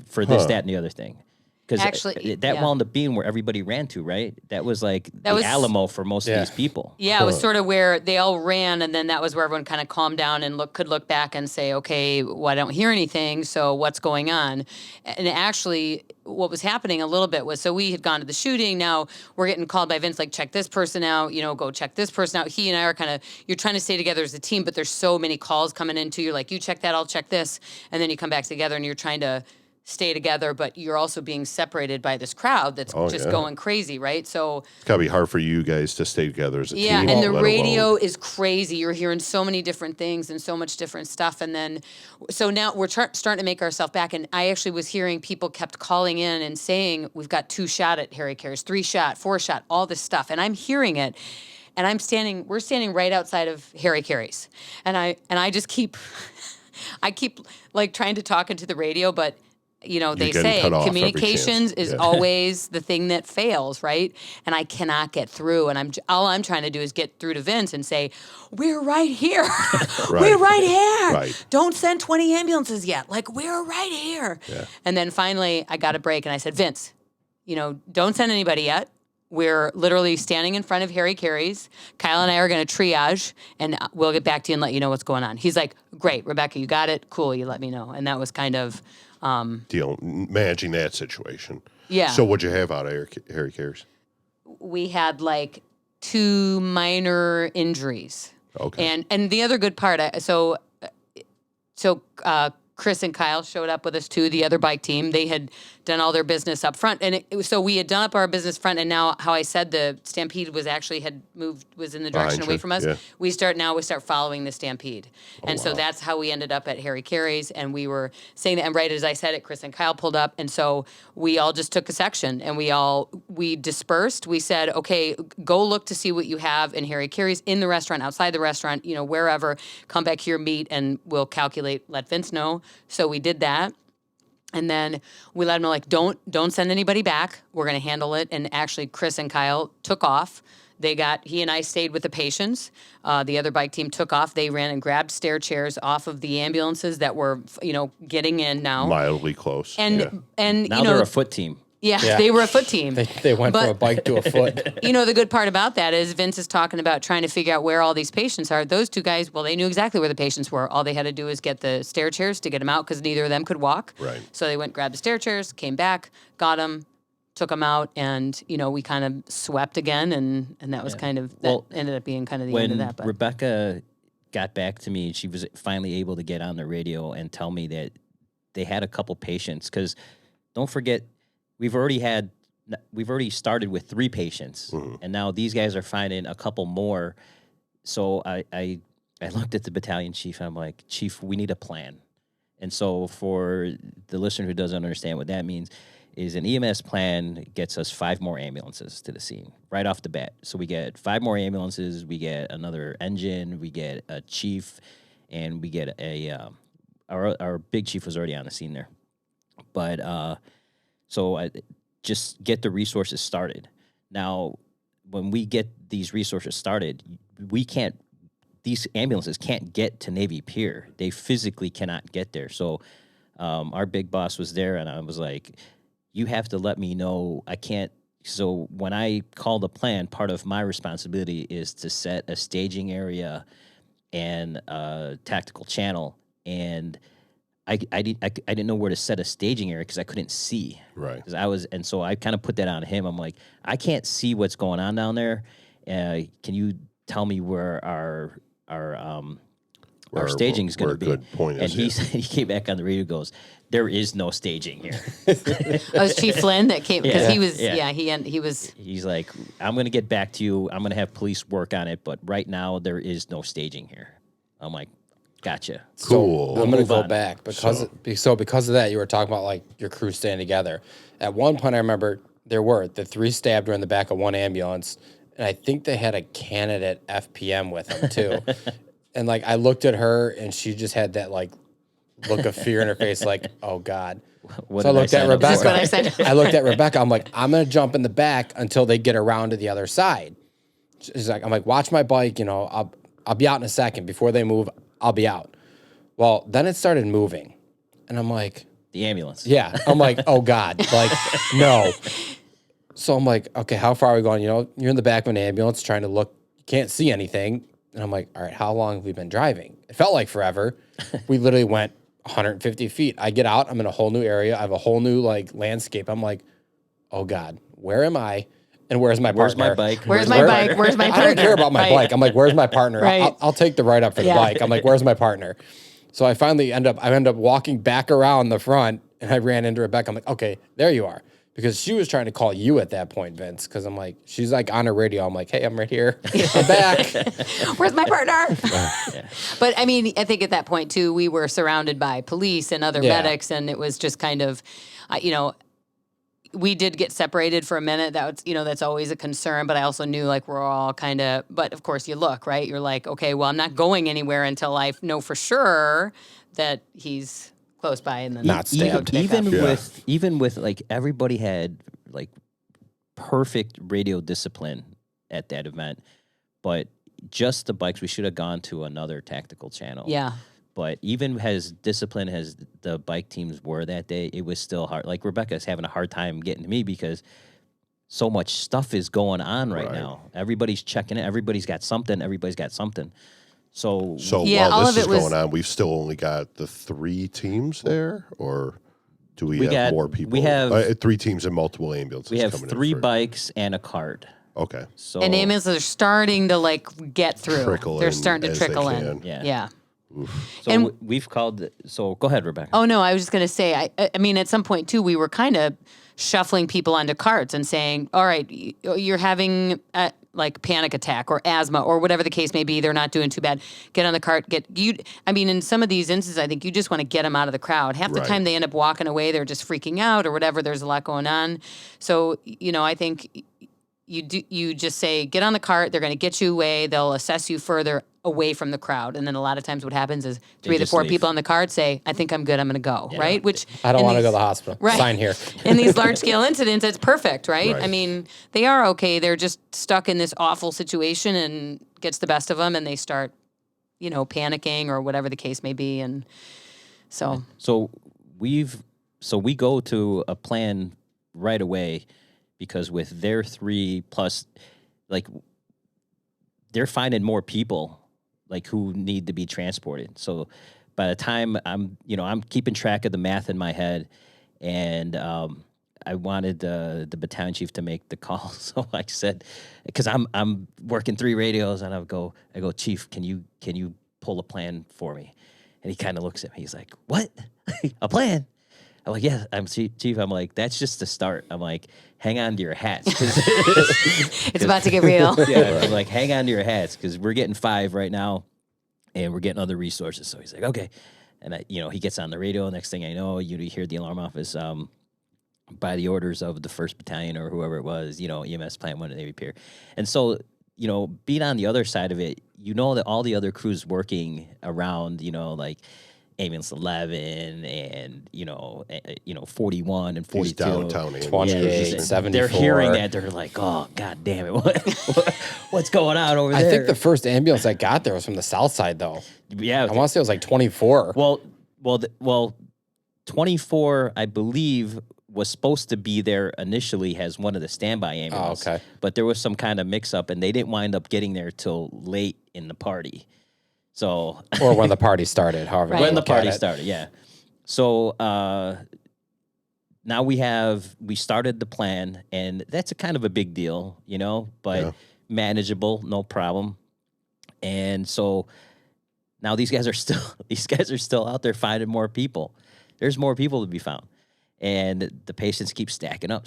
for this, that, and the other thing. Because Actually, that yeah. wound up being where everybody ran to, right? That was like That the was- Alamo for most of these people. Yeah, it was sort of where they all ran, and then that was where everyone kind of calmed down and could look back and say, okay, well, I don't hear anything, so what's going on? And actually, what was happening a little bit was, so we had gone to the shooting, now we're getting called by Vince, like, check this person out, go check this person out. He and I are kind of, you're trying to stay together as a team, but there's so many calls coming into, you're like, you check that, I'll check this, and then you come back together and you're trying to stay together, but you're also being separated by this crowd that's just going crazy, right? So It's got to be hard for you guys to stay together as a team. and the let radio alone- is crazy. You're hearing so many different things and so much different stuff. And then, so now we're starting to make ourselves back. And I actually was hearing people kept calling in and saying, we've got 2 shot at Harry Carey's, 3 shot, 4 shot, all this stuff. And I'm hearing it. And we're standing right outside of Harry Carey's. And I just keep, I keep like trying to talk into the radio, but they getting say cut off every communications chance. is Yeah. always the thing that fails, right? And I cannot get through. And all I'm trying to do is get through to Vince and say, we're right here. We're right here. Right. Don't send 20 ambulances yet. Like, we're right here. Yeah. And then finally I got a break and I said, Vince, don't send anybody yet. We're literally standing in front of Harry Carey's. Kyle and I are going to triage, and we'll get back to you and let you know what's going on. He's like, great, Rebecca, you got it. Cool, you let me know. And that was kind of... managing that situation. Yeah. So what'd you have out of Harry Carey's? We had like 2 minor injuries. Okay. And the other good part, Chris and Kyle showed up with us too, the other bike team. They had done all their business up front. And so we had done up our business front, and now how I said the Stampede was in the direction Behind away you, from us. yeah. We start following the Stampede. So that's how we ended up at Harry Carey's, and we were saying that, and right as I said it, Chris and Kyle pulled up, and so we all just took a section, and we dispersed. We said, okay, go look to see what you have in Harry Carey's, in the restaurant, outside the restaurant, wherever, come back here, meet, and we'll calculate, let Vince know. So we did that. And then we let him know, like, don't send anybody back. We're going to handle it. And actually, Chris and Kyle took off. He and I stayed with the patients. The other bike team took off. They ran and grabbed stair chairs off of the ambulances that were, getting in now. Mildly close. And Now they're a foot team. Yeah, they were a foot team. They went from a bike to a foot. The good part about that is Vince is talking about trying to figure out where all these patients are. Those 2 guys, well, they knew exactly where the patients were. All they had to do was get the stair chairs to get them out because neither of them could walk. Right. So they went, grabbed the stair chairs, came back, got them, took them out, and, we kind of swept again, and that was kind of, ended up being kind of the end of that. But Rebecca got back to me, she was finally able to get on the radio and tell me that they had a couple patients, because don't forget, we've already started with 3 patients, and now these guys are finding a couple more. So I looked at the battalion chief, and I'm like, Chief, we need a plan. And so for the listener who doesn't understand what that means, is an EMS plan gets us 5 more ambulances to the scene right off the bat. So we get 5 more ambulances, we get another engine, we get a chief, and we get our big chief was already on the scene there. But so I just get the resources started. Now, when we get these resources started, these ambulances can't get to Navy Pier. They physically cannot get there. So our big boss was there, and I was like, you have to let me know. I can't. So when I call the plan, part of my responsibility is to set a staging area and a tactical channel. And I didn't know where to set a staging area because I couldn't see. Right. And so I kind of put that on him. I'm like, I can't see what's going on down there. Can you tell me where our staging is going to be? Good point and is, he came back on the radio, goes, there is no staging here. it was Chief Flynn that came because he was he was. He's like, I'm going to get back to you. I'm going to have police work on it, but right now there is no staging here. I'm like, gotcha. Cool. So I'm going to move go on. back because of that, you were talking about like your crew staying together. At one point, I remember the 3 stabbed were in the back of one ambulance, and I think they had a candidate FPM with them too. And like I looked at her, and she just had that like look of fear in her face, like, oh God. So I looked at Rebecca. That's what I said. I looked at Rebecca. I'm like, I'm gonna jump in the back until they get around to the other side. She's like, I'm like, watch my bike. I'll be out in a second. Before they move, I'll be out. Well, then it started moving, and I'm like, The ambulance. Yeah. I'm like, oh God, like, no. So I'm like, okay, how far are we going? You know, you're in the back of an ambulance trying to look, you can't see anything. And I'm like, all right, how long have we been driving? It felt like forever. We literally went 150 feet. I get out, I'm in a whole new area. I have a whole new like landscape. I'm like, oh God, where am I? And where's my Where's partner? my bike? Where's my bike? partner? Where's my I partner? don't care about my Right. bike. I'm like, where's my partner? Right. I'll take the ride up for the Yeah. bike. I'm like, where's my partner? So I finally end up walking back around the front, and I ran into Rebecca. I'm like, okay, there you are. Because she was trying to call you at that point, Vince. Because I'm like, she's like on her radio. I'm like, hey, I'm right here. I'm back. Where's my partner? But I mean, I think at that point too, we were surrounded by police and other Yeah. medics, and it was just kind of, you know, we did get separated for a minute. That was, you know, that's always a concern. But I also knew like we're all kind of. But of course, you look right. You're like, okay, well, I'm not going anywhere until I know for sure that he's close by, and then Not stabbed. Even with like everybody had like perfect radio discipline at that event, but just the bikes, we should have gone to another tactical channel. Yeah. But even as disciplined as the bike teams were that day, it was still hard. Like Rebecca's having a hard time getting to me because so much stuff is going on right now. Everybody's checking it. Everybody's got something. So Yeah, all while of this it is was- going on, we've still only got the 3 teams there, or do we, We have got- more people? we have- 3 teams and multiple ambulances. we have coming 3 in for, bikes and a cart. Okay, So And ambulances are starting to like get through. Trickle They're in starting to as they trickle in. can. Yeah. Yeah. So and- we've called. So go ahead, Rebecca. Oh no, I was just gonna say. I mean, at some point too, we were kind of shuffling people onto carts and saying, "All right, you're having like panic attack or asthma or whatever the case may be. They're not doing too bad. Get on the cart. Get you. I mean, in some of these instances, I think you just want to get them out of the crowd. Half the Right. time they end up walking away. They're just freaking out or whatever. There's a lot going on. So you know, I think you just say get on the cart. They're going to get you away. They'll assess you further away from the crowd. And then a lot of times what happens is 3 to just 4 leave. people on the cart say, I think I'm good. I'm going to go. Right. Which I don't in want to go to these- the hospital. Right. Sign here. in these large scale incidents, it's perfect, right? Right. I mean, they are okay. They're just stuck in this awful situation and gets the best of them and they start, you know, panicking or whatever the case may be. And so, So we go to a plan right away because with their 3 plus, like they're finding more people like who need to be transported. So by the time I'm keeping track of the math in my head, and I wanted the battalion chief to make the call. So I said, because I'm working 3 radios, and I go, Chief, can you pull a plan for me? And he kind of looks at me. He's like, what? A plan? I'm like, yeah, I'm Chief. I'm like, that's just the start. I'm like, hang on to your hats. it's about to get real. Yeah, I'm like, hang on to your hats because we're getting 5 right now, and we're getting other resources. So he's like, okay. And he gets on the radio. Next thing I know, you hear the alarm office by the orders of the 1st Battalion or whoever it was, EMS Plant 1 at Navy Pier. And so, being on the other side of it, that all the other crews working around, like Ambulance 11 and, 41 and 42. These downtown 28, ambulances. 74. They're hearing that. They're like, oh, God damn it. What's going on over I there? think the first ambulance I got there was from the south side, though. yeah. I want to say it was like 24. Well, 24, I believe, was supposed to be there initially as one of the standby ambulances. okay. But there was some kind of mix-up, and they didn't wind up getting there till late in the party. So Or when the party started, however. Right. you when the look at party it. started, yeah. So now we started the plan, and that's a kind of a big deal, but Yeah. manageable, no problem. And so now these guys are still out there finding more people. There's more people to be found. And the patients keep stacking up.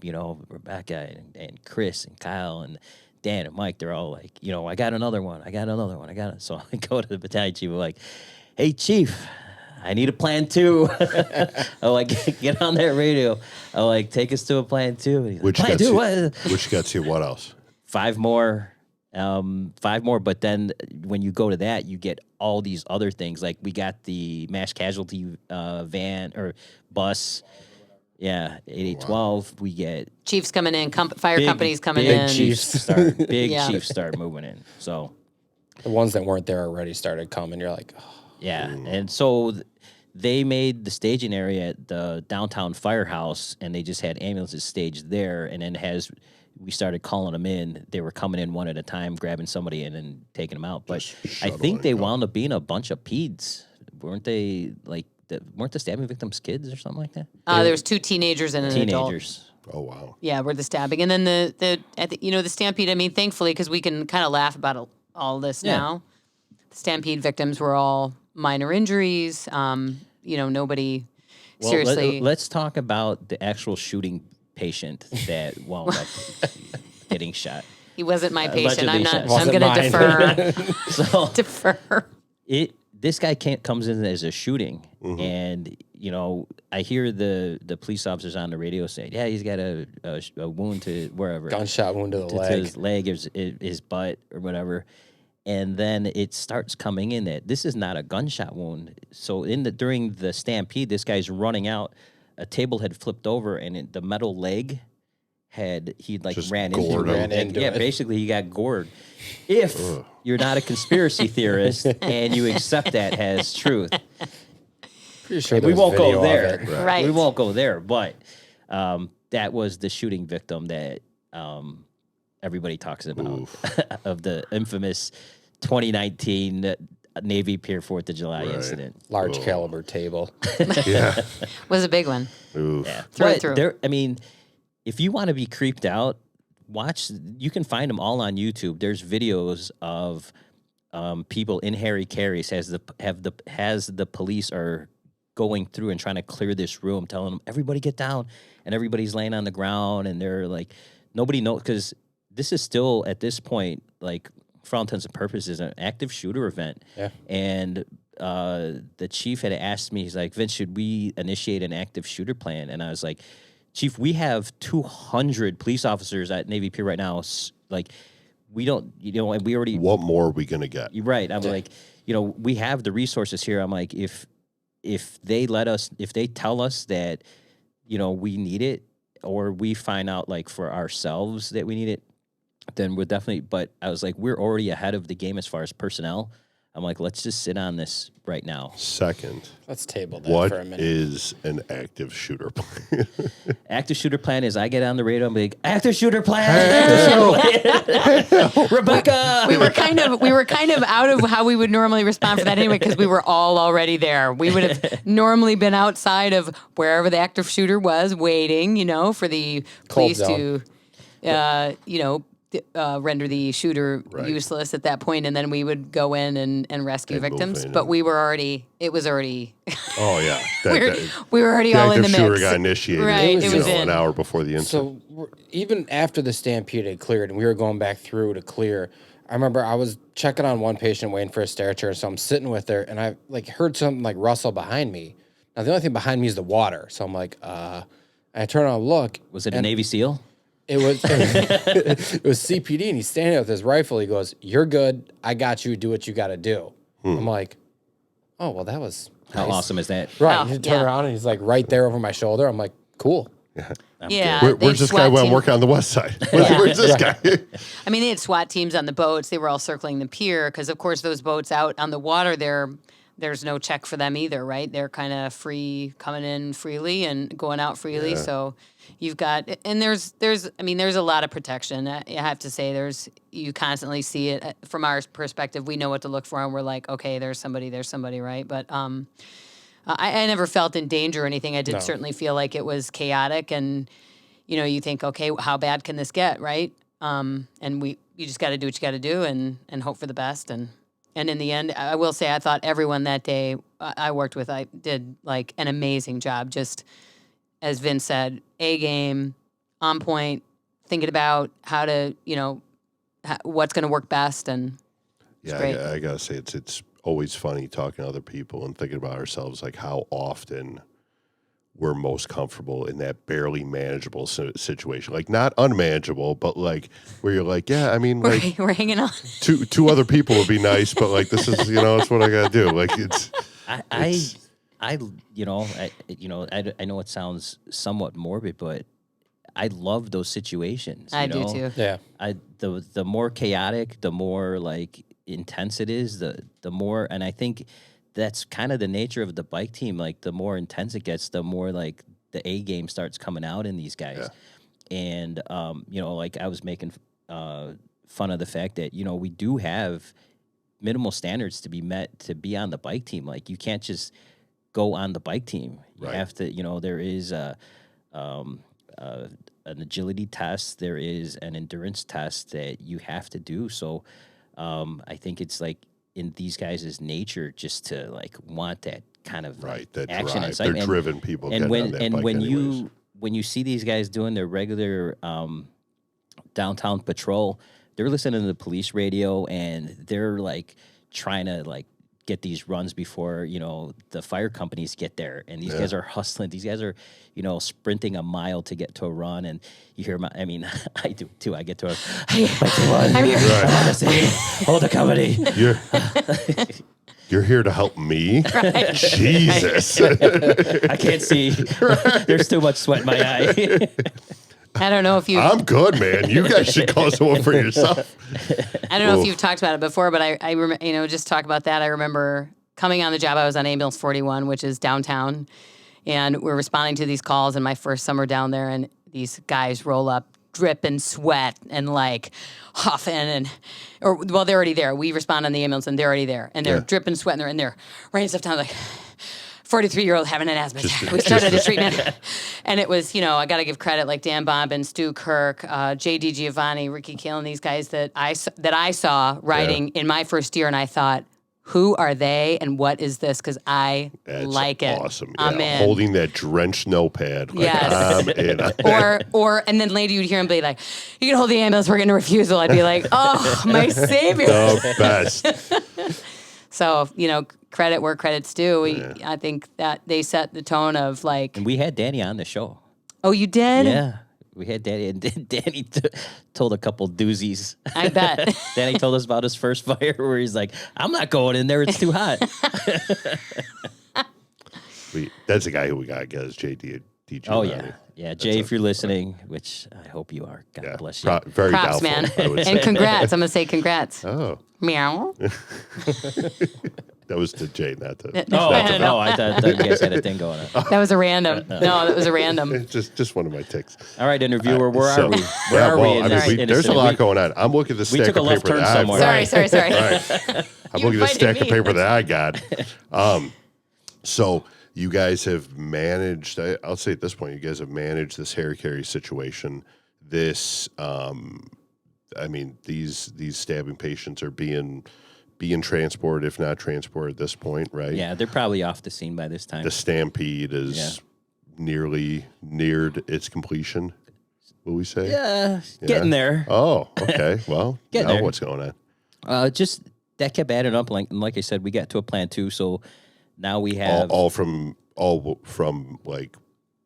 Rebecca and Chris and Kyle and Dan and Mike, they're all like, I got another one. So I go to the battalion chief, I'm like, hey, Chief, I need a plan 2. I'm like, get on that radio. I'm like, take us to a plan 2. And he's like, Which plan gets 2, you, what? which gets you what else? 5 more. 5 more, but then when you go to that, you get all these other things. Like we got the mass casualty van or bus. Yeah, 8812. We get Chiefs coming in, fire big- companies coming big in. Chiefs Yeah. Chiefs start moving in. So The ones that weren't there already started coming. You're like, oh, yeah, and so they made the staging area at the downtown firehouse, and they just had ambulances staged there. And then as we started calling them in, they were coming in one at a time, grabbing somebody and then taking them out. But I think they wound up being a bunch of peds, weren't they? Like, weren't the stabbing victims kids or something like that? There was 2 teenagers and an adult. Teenagers. Oh, wow. Yeah, were the stabbing, and then the stampede. I mean, thankfully, because we can kind of laugh about all this now. The stampede victims were all minor injuries. Nobody seriously. Let's talk about the actual shooting patient that wound up getting shot. He wasn't my patient. Allegedly I'm not. shot. I'm going to defer. So defer. This guy comes in as a shooting, and I hear the police officers on the radio say, "Yeah, he's got a wound to wherever, gunshot wound to the leg, his leg, his butt, or whatever." And then it starts coming in that this is not a gunshot wound. So during the stampede, this guy's running out. A table had flipped over, and the metal leg he Just ran gored into him. it. Yeah, basically he got gored. If you're not a conspiracy theorist and you accept that as truth, pretty sure we won't go there. Right. We won't go there. But that was the shooting victim that everybody talks about of the infamous 2019 Navy Pier 4th of July incident. Large caliber table. Yeah. Was a big one. Oof. Yeah. Through. I mean, if you want to be creeped out, you can find them all on YouTube. There's videos of people in Harry Carey's as the police are going through and trying to clear this room, telling them, everybody get down, and everybody's laying on the ground, and they're like, nobody knows, because this is still, at this point, like, for all intents and purposes, an active shooter event. Yeah. And the chief had asked me, he's like, Vince, should we initiate an active shooter plan? And I was like, Chief, we have 200 police officers at Navy Pier right now. Like, we don't, and we already... What more are we going to get? You're right. I'm like, we have the resources here. I'm like, if they tell us that, we need it, or we find out, like, for ourselves that we need it, then we're definitely... But I was like, we're already ahead of the game as far as personnel. I'm like, let's just sit on this right now. Second, Let's table that what for a minute. is an active shooter plan? Active shooter plan is I get on the radio, I'm like, active shooter plan. Rebecca. We were kind of out of how we would normally respond for that anyway, because we were all already there. We would have normally been outside of wherever the active shooter was, waiting, for the police to, render the shooter useless at that point, and then we would go in and rescue victims. But we were already. It was already. Oh yeah, we were already the all in the active mix. shooter got initiated. Right, it was in an hour before the incident. So even after the stampede had cleared and we were going back through to clear, I remember I was checking on one patient waiting for a stair chair, so I'm sitting with her and I heard something like rustle behind me. Now the only thing behind me is the water, so I'm like, I turn on and look. Was it a Navy SEAL? It was it was CPD, and he's standing there with his rifle. He goes, "You're good. I got you. Do what you got to do." I'm like, "Oh well, that was How nice." awesome is that? Right. Oh, He turned around and he's like right there over my shoulder. I'm like, "Cool." Yeah. Where's this guy when I'm working on the west side? Where's this guy? I mean, they had SWAT teams on the boats. They were all circling the pier because, of course, those boats out on the water, there's no check for them either, right? They're kind of free, coming in freely and going out freely. So you've got, and there's a lot of protection. I have to say, you constantly see it from our perspective. We know what to look for, and we're like, okay, there's somebody, right? But I never felt in danger or anything. I did certainly feel like it was chaotic, and you think, okay, how bad can this get, right? And you just got to do what you got to do and hope for the best. And in the end, I will say, I thought everyone that day I worked with, I did like an amazing job. Just as Vince said, A game, on point, thinking about how to, what's going to work best. And great. I gotta say, it's always funny talking to other people and thinking about ourselves, like how often we're most comfortable in that barely manageable situation. Like not unmanageable, but like where you're like, yeah, I mean, like we're hanging on. two other people would be nice, but like this is, it's what I gotta do. Like I know it sounds somewhat morbid, but I love those situations. I do too. Yeah. The more chaotic, the more like intense it is, the more, and I think that's kind of the nature of the bike team. Like the more intense it gets, the more like the A game starts coming out in these guys. Yeah. And, like I was making fun of the fact that, we do have minimal standards to be met to be on the bike team. Like you can't just go on the bike team. You have to, there is an agility test. There is an endurance test that you have to do. So I think it's like in these guys' nature just to like want that kind of that action drive. They're driven people. And when you see these guys doing their regular downtown patrol, they're listening to the police radio and they're like trying to like get these runs before, the fire companies get there. And these guys are hustling. These guys are, sprinting a mile to get to a run. And you hear I do too. I get to hold the company. You're here to help me? Right. Jesus. I can't see. There's too much sweat in my eye. I don't know if you... I'm good, man. You guys should call someone for yourself. I don't know if you've talked about it before, but I remember, just talk about that. I remember coming on the job. I was on Ambulance 41, which is downtown, and we're responding to these calls in my first summer down there, and these guys roll up, dripping sweat and like huffing they're already there. We respond on the ambulance and they're already there, and they're dripping sweat and they're in there writing stuff down like 43-year-old having an asthma attack. We started the treatment. And it was, I got to give credit like Dan Bombin, Stu Kirk, J.D. Giovanni, Ricky Kalen, these guys that I saw riding in my first year, and I thought, who are they and what is this? Because I like it. Awesome. I'm in. Holding that drenched notepad. Like, yes. I'm in. And then later you'd hear him be like, you can hold the ambulance, we're getting a refusal. I'd be like, oh, my savior. The best. So, credit where credit's due. I think that they set the tone of like... And we had Danny on the show. Oh, you did? Yeah. We had Danny, and Danny told a couple doozies. I bet. Danny told us about his first fire where he's like, I'm not going in there. It's too hot. That's the guy who we got to get is JD. Oh, yeah. Yeah, Jay, if you're listening, which I hope you are. God bless you. Very Props, doubtful, man. And congrats. I'm going to say congrats. Oh. Meow. That was to Jay, not to... No, I thought you guys had a thing going on. That was a random. No, that was a random. Just one of my ticks. All right, interviewer, where are we? Where are we? There's a lot going on. I'm looking at the stack of paper that I have. Sorry. I'm looking at the stack of paper that I got. So you guys have managed, I'll say at this point, you guys have managed this hair carry situation. These stabbing patients are being transported, if not transported at this point, right? Yeah, they're probably off the scene by this time. The stampede is neared its completion, will we say? Yeah, getting there. Oh, okay. Well, now what's going on? Just that kept adding up. Like I said, we got to a plan 2, so now we have... All from like...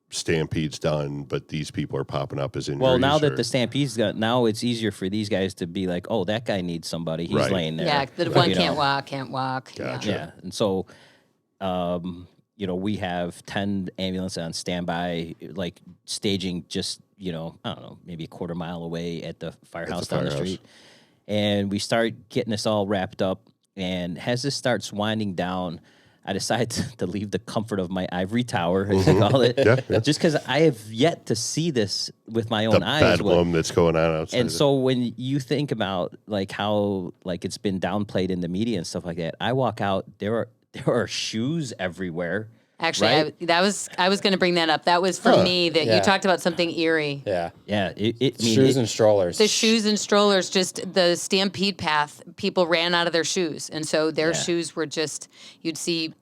Stampede's done, but these people are popping up as injuries. Well, now that the Stampede's got, now it's easier for these guys to be like, oh, that guy needs somebody. He's laying there. Yeah, the one can't walk. Gotcha. Yeah, and so, we have 10 ambulances on standby, like staging just, I don't know, maybe a quarter mile away at the firehouse down the street. And we start getting this all wrapped up, and as this starts winding down, I decided to leave the comfort of my ivory tower, as you call it, just because I have yet to see this with my own eyes. The bedlam that's going on outside. And so when you think about like how like it's been downplayed in the media and stuff like that, I walk out, there are shoes everywhere. Actually, right? I was going to bring that up. That was for me that you talked about something eerie. Yeah. Yeah. Shoes and strollers. The shoes and strollers, just the stampede path, people ran out of their shoes. And so their shoes were just, you'd see,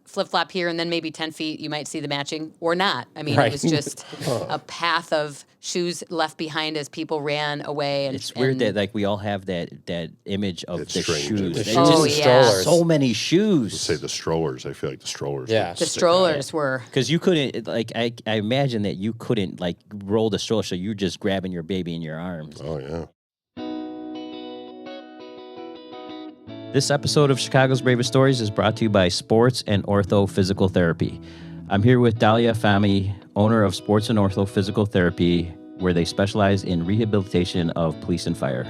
flip-flop here, and then maybe 10 feet, you might see the matching or not. I mean, It was just a path of shoes left behind as people ran away. And it's weird that like we all have that image of the shoes. The strollers. So many shoes. Let's say the strollers. I feel like the strollers. Yeah. The strollers were. Because you couldn't, like, I imagine that you couldn't, like, roll the stroller, so you're just grabbing your baby in your arms. Oh, yeah. This episode of Chicago's Bravest Stories is brought to you by Sports and Ortho Physical Therapy. I'm here with Dalia Fahmy, owner of Sports and Ortho Physical Therapy, where they specialize in rehabilitation of police and fire.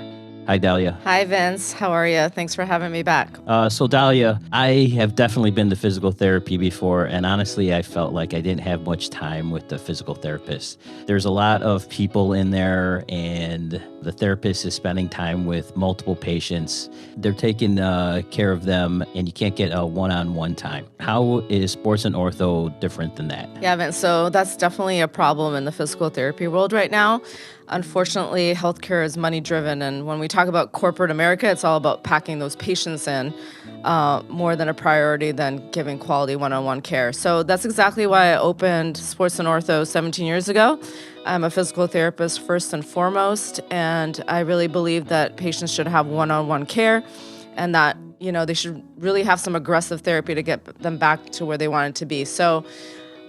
Hi, Dahlia. Hi, Vince. How are you? Thanks for having me back. So Dahlia, I have definitely been to physical therapy before, and honestly, I felt like I didn't have much time with the physical therapist. There's a lot of people in there, and the therapist is spending time with multiple patients. They're taking care of them, and you can't get a one-on-one time. How is sports and ortho different than that? Yeah, Vince. So that's definitely a problem in the physical therapy world right now. Unfortunately, healthcare is money driven. And when we talk about corporate America, it's all about packing those patients in more than a priority than giving quality one-on-one care. So that's exactly why I opened Sports and Ortho 17 years ago. I'm a physical therapist first and foremost, and I really believe that patients should have one-on-one care and that, they should really have some aggressive therapy to get them back to where they wanted to be. So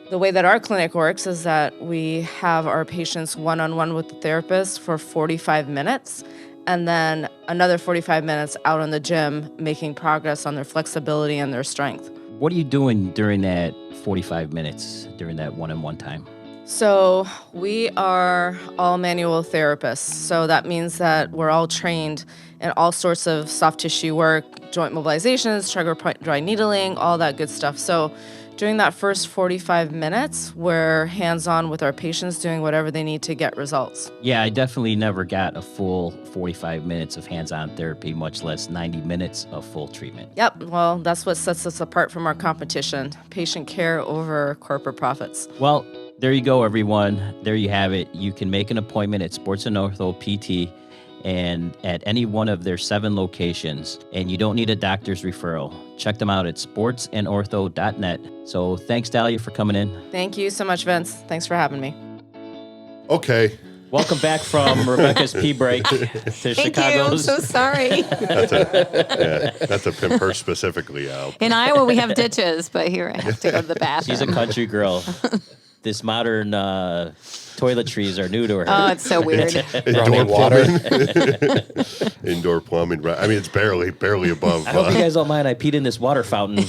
the way that our clinic works is that we have our patients one-on-one with the therapist for 45 minutes and then another 45 minutes out in the gym making progress on their flexibility and their strength. What are you doing during that 45 minutes, during that one-on-one time? So we are all manual therapists. So that means that we're all trained in all sorts of soft tissue work, joint mobilizations, trigger point dry needling, all that good stuff. So during that first 45 minutes, we're hands-on with our patients doing whatever they need to get results. Yeah, I definitely never got a full 45 minutes of hands-on therapy, much less 90 minutes of full treatment. Yep, well, that's what sets us apart from our competition, patient care over corporate profits. Well, there you go, everyone. There you have it. You can make an appointment at Sports and Ortho PT and at any one of their 7 locations, and you don't need a doctor's referral. Check them out at sportsandortho.net. So thanks, Dahlia, for coming in. Thank you so much, Vince. Thanks for having me. Okay. Welcome back from Rebecca's pee break to Thank you. I'm Chicago's. so sorry. Not to pimp her specifically out. In Iowa, we have ditches, but here I have to go to the bathroom. She's a country girl. This modern toiletries are new to her. Oh, it's so weird. Indoor water. plumbing. Indoor plumbing. I mean, it's barely above. I hope you guys don't mind. I peed in this water fountain.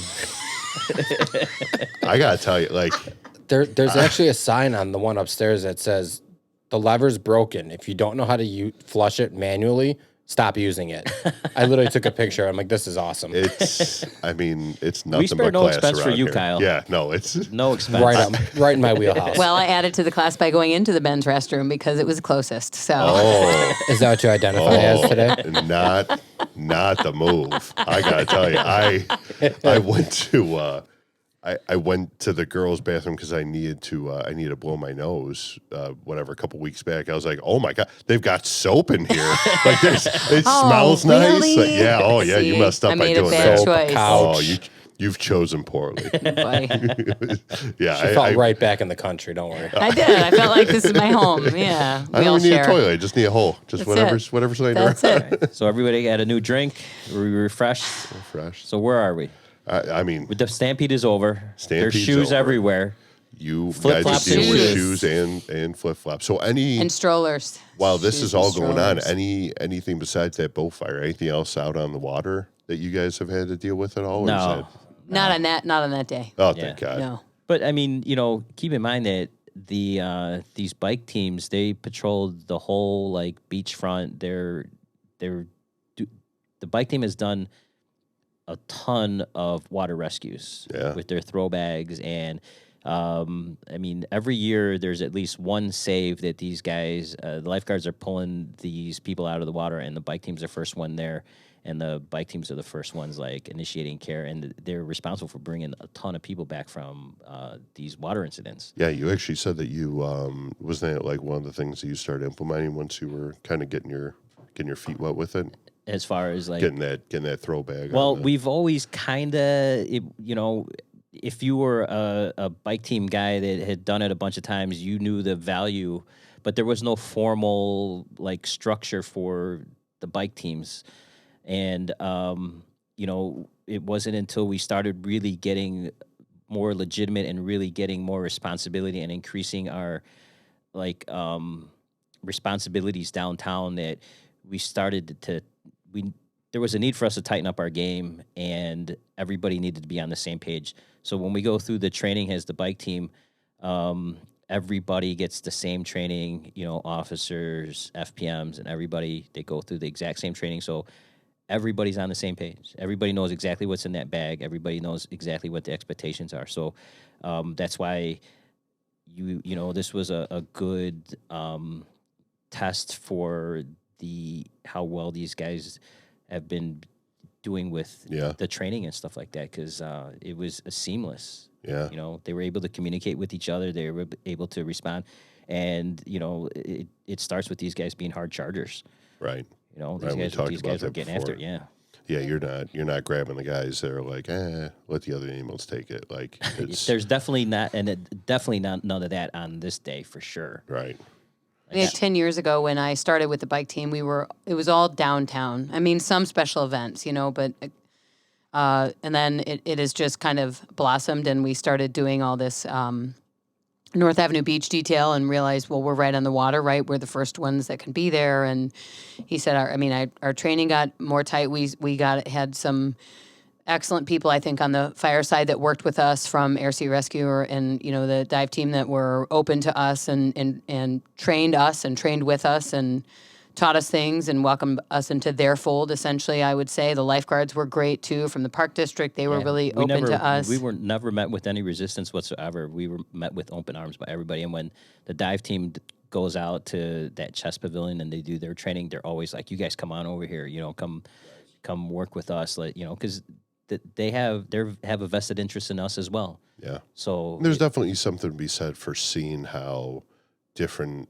I gotta tell you, like, There's actually a sign on the one upstairs that says, the lever's broken. If you don't know how to flush it manually, stop using it. I literally took a picture. I'm like, this is awesome. it's nothing We spare but no class expense for around you, here. Kyle. Yeah, no, it's No expense. Right in my wheelhouse. Well, I added to the class by going into the men's restroom because it was closest. So Is that what you identify as today? not the move. I gotta tell you, I went to I went to the girls' bathroom because I needed to blow my nose. A couple weeks back, I was like, oh my god, they've got soap in here. Like it smells nice. really? Like, yeah, oh yeah, See, you messed up I by made a doing bad that. choice. Oh, you've chosen poorly. Boy. Yeah, She felt right back in the country. Don't worry. I did. I felt like this is my home. Yeah. I We all don't need share. a toilet. I just need a hole. Just That's whatever's laying That's around. it. So everybody got a new drink. We refreshed. Fresh. So where are we? I mean, The Stampede is over. There's Stampede's shoes over. everywhere. you Flip-flop guys are dealing with shoes. shoes and flip flops. So And strollers. while this Shoes is all and going on, strollers. anything besides that boat fire, anything else out on the water that you guys have had to deal with at all? Or is No. that- Not on that day. oh, Yeah. thank God. No. But I mean, keep in mind that these bike teams, they patrolled the whole beachfront. The bike team has done a ton of water rescues with their throw bags, and I mean, every year there's at least one save that these guys, the lifeguards are pulling these people out of the water, and the bike team's the first one there. And the bike teams are the first ones initiating care, and they're responsible for bringing a ton of people back from these water incidents. Yeah, you actually said that you wasn't that one of the things that you started implementing once you were kind of getting your feet wet with it, As far as getting that throw bag. well, on the- we've always kind of, if you were a bike team guy that had done it a bunch of times, you knew the value, but there was no formal structure for the bike teams. And, it wasn't until we started really getting more legitimate and really getting more responsibility and increasing our, responsibilities downtown that we started there was a need for us to tighten up our game, and everybody needed to be on the same page. So when we go through the training as the bike team, everybody gets the same training, officers, FPMs, and everybody, they go through the exact same training. So everybody's on the same page. Everybody knows exactly what's in that bag. Everybody knows exactly what the expectations are. So that's why this was a good test for how well these guys have been doing with the training and stuff like that, because it was seamless. Yeah. They were able to communicate with each other. They were able to respond. And, it starts with these guys being hard chargers. Right. These guys were getting after it. Yeah. Yeah, you're not grabbing the guys that are like, let the other animals take it. Like, there's definitely not, definitely not none of that on this day for sure. Right. We had 10 years ago when I started with the bike team, it was all downtown. I mean, some special events, but, and then it has just kind of blossomed, and we started doing all this, North Avenue Beach detail, and realized, well, we're right on the water, right? We're the first ones that can be there. And he said, our training got more tight. We had some excellent people, I think, on the fire side that worked with us, from Air Sea Rescue and, the dive team, that were open to us and trained us and trained with us and taught us things and welcomed us into their fold, essentially, I would say. The lifeguards were great, too, from the park district. They were really open to us. We were never met with any resistance whatsoever. We were met with open arms by everybody. And when the dive team goes out to that chest pavilion and they do their training, they're always like, you guys come on over here, come work with us, because they have a vested interest in us as well. Yeah. So there's definitely something to be said for seeing how different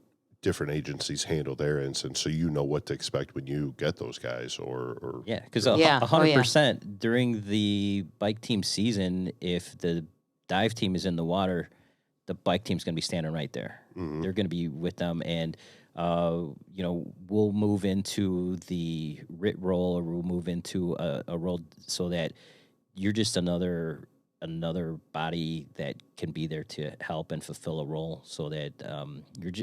agencies handle their instance, so what to expect when you get those guys. Because 100% during the bike team season, if the dive team is in the water, the bike team's going to be standing right there. Mm-hmm. They're going to be with them, and we'll move into the RIT role, or we'll move into a role so that you're just another body that can be there to help and fulfill a role, so that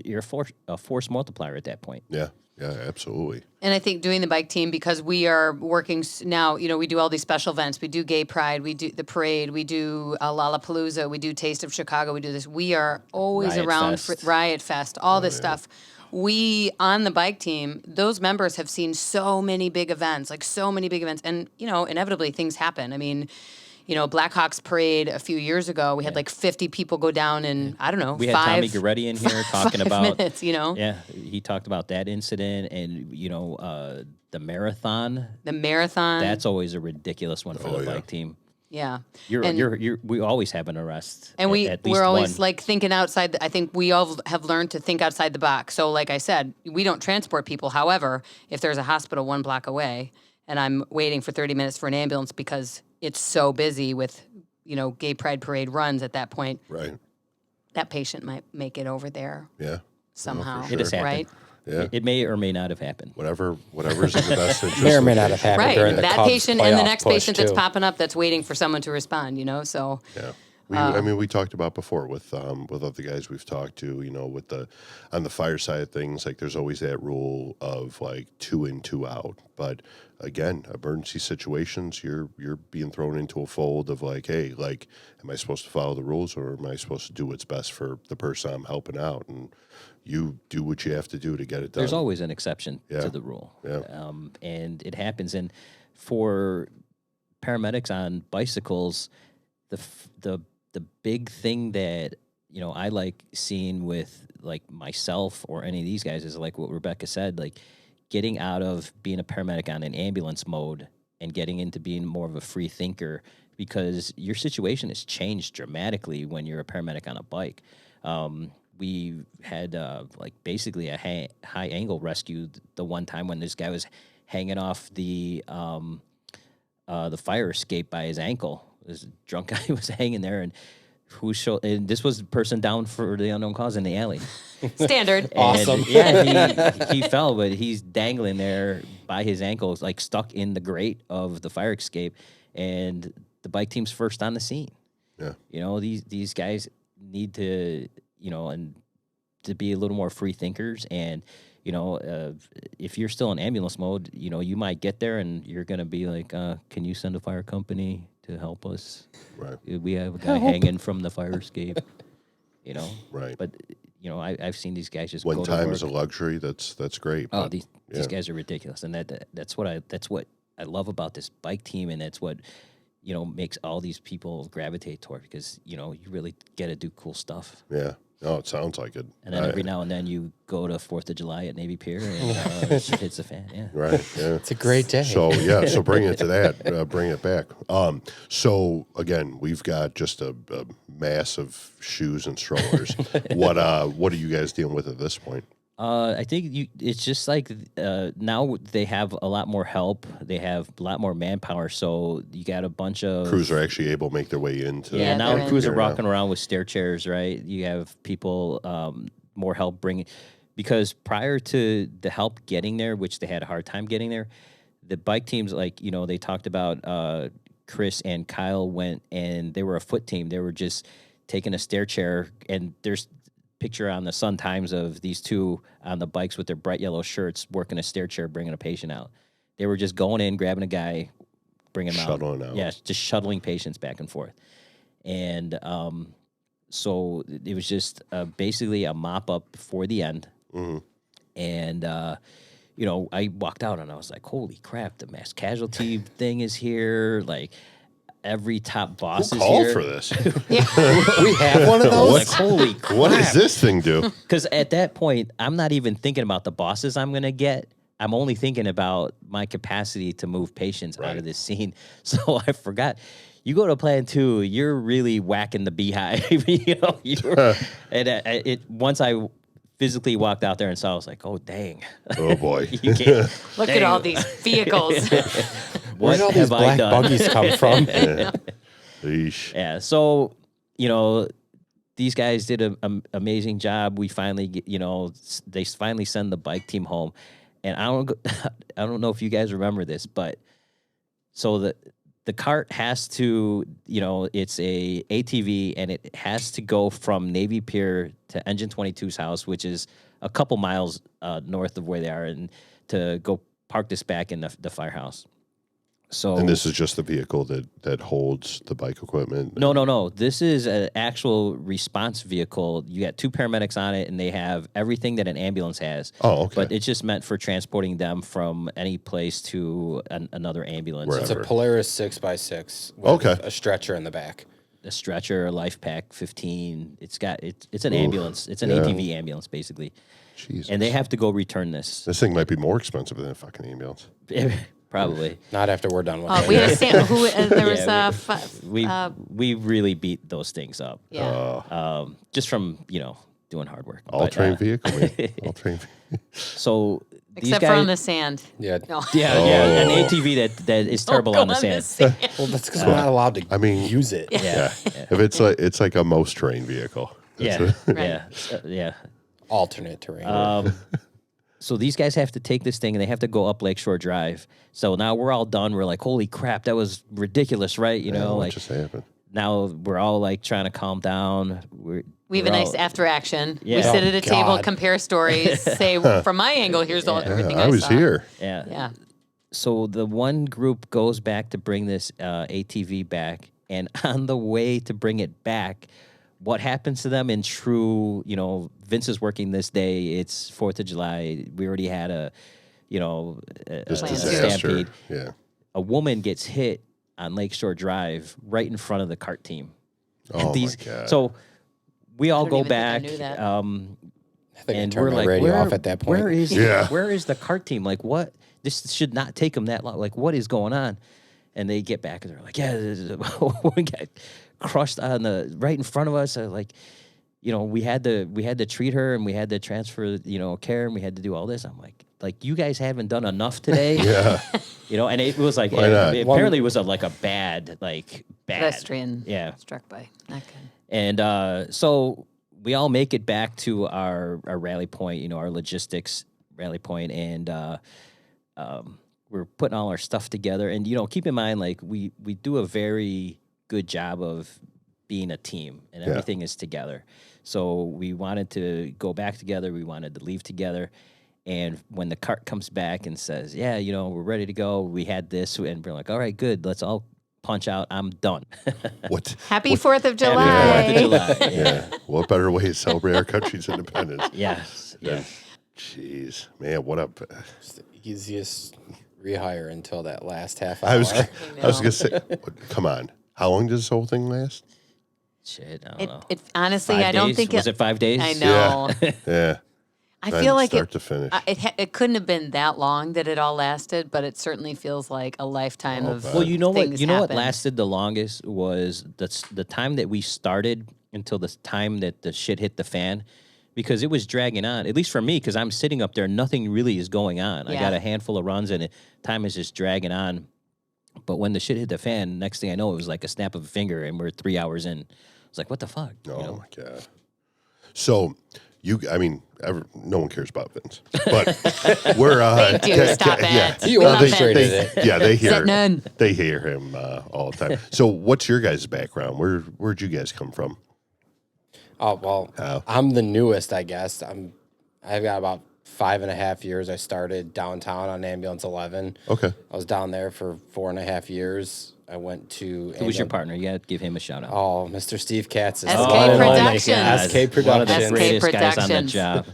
you're a force multiplier at that point. Yeah, absolutely. And I think doing the bike team, because we are working now, we do all these special events. We do Gay Pride, we do the parade, we do Lollapalooza, we do Taste of Chicago, we do this. We are always Riot around Fest. for Riot Fest, all this stuff. We, on the bike team, those members have seen so many big events, and, inevitably things happen. I mean, Blackhawks parade a few years ago, we had like 50 people go down in, I don't know, we had Tommy Goretti in here talking about minutes, Yeah, he talked about that incident, and the marathon. The marathon. That's always a ridiculous one for the bike team. Yeah. We always have an arrest. And at least we're always one. Thinking outside. I think we all have learned to think outside the box. So like I said, we don't transport people. However, if there's a hospital 1 block away and I'm waiting for 30 minutes for an ambulance because it's so busy with, Gay Pride Parade runs at that point. Right. That patient might make it over there. Yeah. Somehow. It has happened. Right? Yeah. It may or may not have happened. Whatever's in the best interest. May or may not have happened Right. during the That Cubs patient and the playoff next push, patient that's too. popping up that's waiting for someone to respond, so. Yeah. We talked about before with other guys we've talked to, on the fire side of things, like there's always that rule of like 2 in, 2 out. But again, emergency situations, you're being thrown into a fold of like, hey, like, am I supposed to follow the rules, or am I supposed to do what's best for the person I'm helping out? And you do what you have to do to get it done. There's always an exception to the rule. Yeah. And it happens. And for paramedics on bicycles, the big thing that, I like seeing with like myself or any of these guys is like what Rebecca said, like getting out of being a paramedic on an ambulance mode and getting into being more of a free thinker, because your situation has changed dramatically when you're a paramedic on a bike. We had like basically a high angle rescue the one time when this guy was hanging off the fire escape by his ankle. This drunk guy was hanging there, and and this was the person down for the unknown cause in the alley. Standard. And, Awesome. Yeah, he fell, but he's dangling there by his ankles, like stuck in the grate of the fire escape, and the bike team's first on the scene. Yeah. These guys need to, and to be a little more free thinkers. And, if you're still in ambulance mode, you might get there and you're going to be like, can you send a fire company to help us? Right. We have a guy hanging from the fire escape. you know. Right. But you know, I've seen these guys just When go to time work. is a luxury, that's great. Oh, but, these yeah. guys are ridiculous, and that's what I love about this bike team, and that's what you know makes all these people gravitate toward, because you know you really get to do cool stuff. Yeah. No, it sounds like it. And then every now and then you go to 4th of July at Navy Pier and shit hits the fan. Yeah. Right. Yeah. It's a great day. So yeah, so bring it to that. Bring it back. So again, we've got just a mass of shoes and strollers. What are you guys dealing with at this point? I think it's just like now they have a lot more help. They have a lot more manpower. So you got a bunch of Crews are actually able to make their way into. Yeah, now they're crews in. are walking around with stair chairs, right? You have people more help bringing, because prior to the help getting there, which they had a hard time getting there, the bike teams, like, you know, they talked about Chris and Kyle went and they were a foot team. They were just taking a stair chair, and there's picture on the Sun Times of these two on the bikes with their bright yellow shirts working a stair chair, bringing a patient out. They were just going in, grabbing a guy, bringing him Shuttling out. Yeah, just shuttling patients back and forth. And so it was just basically a mop up for the end. Mm-hmm. And, you know, I walked out and I was like, holy crap, the mass casualty thing is here. Like, every top boss Who is called here. for this? We have one of I was those. like, holy crap. What does this thing do? Because at that point, I'm not even thinking about the bosses I'm going to get. I'm only thinking about my capacity to move patients out of this scene. So I forgot. You go to Plan 2, you're really whacking the beehive. You know, and once I physically walked out there and saw, I was like, oh, dang. Oh, boy. You can't. Look at all these vehicles. What Where'd all these have I black done? buggies come from? Eesh. Yeah. So, you know, these guys did an amazing job. We finally, they finally send the bike team home. And I don't know if you guys remember this, but so the cart has to, it's a ATV, and it has to go from Navy Pier to Engine 22's house, which is a couple miles north of where they are, and to go park this back in the firehouse. So, And this is just the vehicle that holds the bike equipment? No. This is an actual response vehicle. You got 2 paramedics on it, and they have everything that an ambulance has. Oh, okay. But it's just meant for transporting them from any place to another ambulance. Wherever. It's a Polaris 6x6 with a stretcher in the back. A stretcher, a life pack, 15. It's an ambulance. It's an ATV ambulance, basically. Jesus. And they have to go return this. This thing might be more expensive than a fucking ambulance. Probably. Not after we're done with it. We had a there was We really beat those things up. yeah. Just from, doing hard work. All-terrain vehicle, man. All-terrain vehicle. So these Except guys, for on the sand. Yeah. No. Yeah, an ATV that is terrible on the sand. Well, that's because we're not allowed to use it. Yeah. If it's like a most terrain vehicle. Yeah. Right. Yeah. Alternate terrain. So these guys have to take this thing and they have to go up Lakeshore Drive. So now we're all done. We're like, holy crap, that was ridiculous, right? What Like just happened? now we're all like trying to calm down. We have a nice after action. Yeah. We sit at a table, God. compare stories, say from my angle, here's everything I was saw. here. Yeah. Yeah. So the one group goes back to bring this ATV back, and on the way to bring it back, what happens to them in true, Vince is working this day. It's 4th of July. We already had a This Plan disaster. stampede. Yeah. A woman gets hit on Lakeshore Drive right in front of the cart team. Oh, my God. So we all don't go even think I back. knew that. I think I And turned we're my like, radio off at that point. Where is Yeah. where is the cart team? Like, what? This should not take them that long. Like, what is going on? And they get back and they're like, yeah, we got crushed on right in front of us. We had to treat her, and we had to transfer, care, and we had to do all this. I'm like you guys haven't done enough today. Yeah. And it was like, Why not? apparently it was a bad. Pedestrian Yeah. struck by. Not good. And so we all make it back to our rally point, our logistics rally point, and we're putting all our stuff together. And, keep in mind, we do a very good job of being a team, and everything is together. So we wanted to go back together. We wanted to leave together. And when the cart comes back and says, yeah, we're ready to go, we had this, and we're like, all right, good. Let's all punch out, I'm done. What? Happy 4th of July. Happy 4th of July. Yeah. What better way to celebrate our country's independence? Yes. Yeah. Jeez, man, what up? It's the easiest rehire until that last half hour. I was gonna say, come on. How long does this whole thing last? Shit, I don't know. It honestly, 5 I don't days? think Was it 5 days? I know. Yeah. I feel like start to finish. it couldn't have been that long that it all lasted, but it certainly feels like a lifetime of. Well, you know what? things You know what happened. lasted the longest was the time that we started until the time that the shit hit the fan, because it was dragging on. At least for me, because I'm sitting up there, nothing really is going on. I Yeah. got a handful of runs, and time is just dragging on. But when the shit hit the fan, next thing I know, it was like a snap of a finger, and we're 3 hours in. It's like, what the fuck? Oh my god. So no one cares about Vince, but we're They do. Stop it. Yeah, He We love orchestrated Vince. it. yeah, they hear none. they hear him all the time. So, what's your guys' background? Where'd you guys come from? Oh well, I'm the newest, I guess. I've got about 5.5 years. I started downtown on Ambulance 11. Okay. I was down there for 4.5 years. I went to. Who was your partner? You got to give him a shout out. Oh, Mr. Steve Katz. SK Productions. SK One of the Productions. greatest guys on the Productions. job.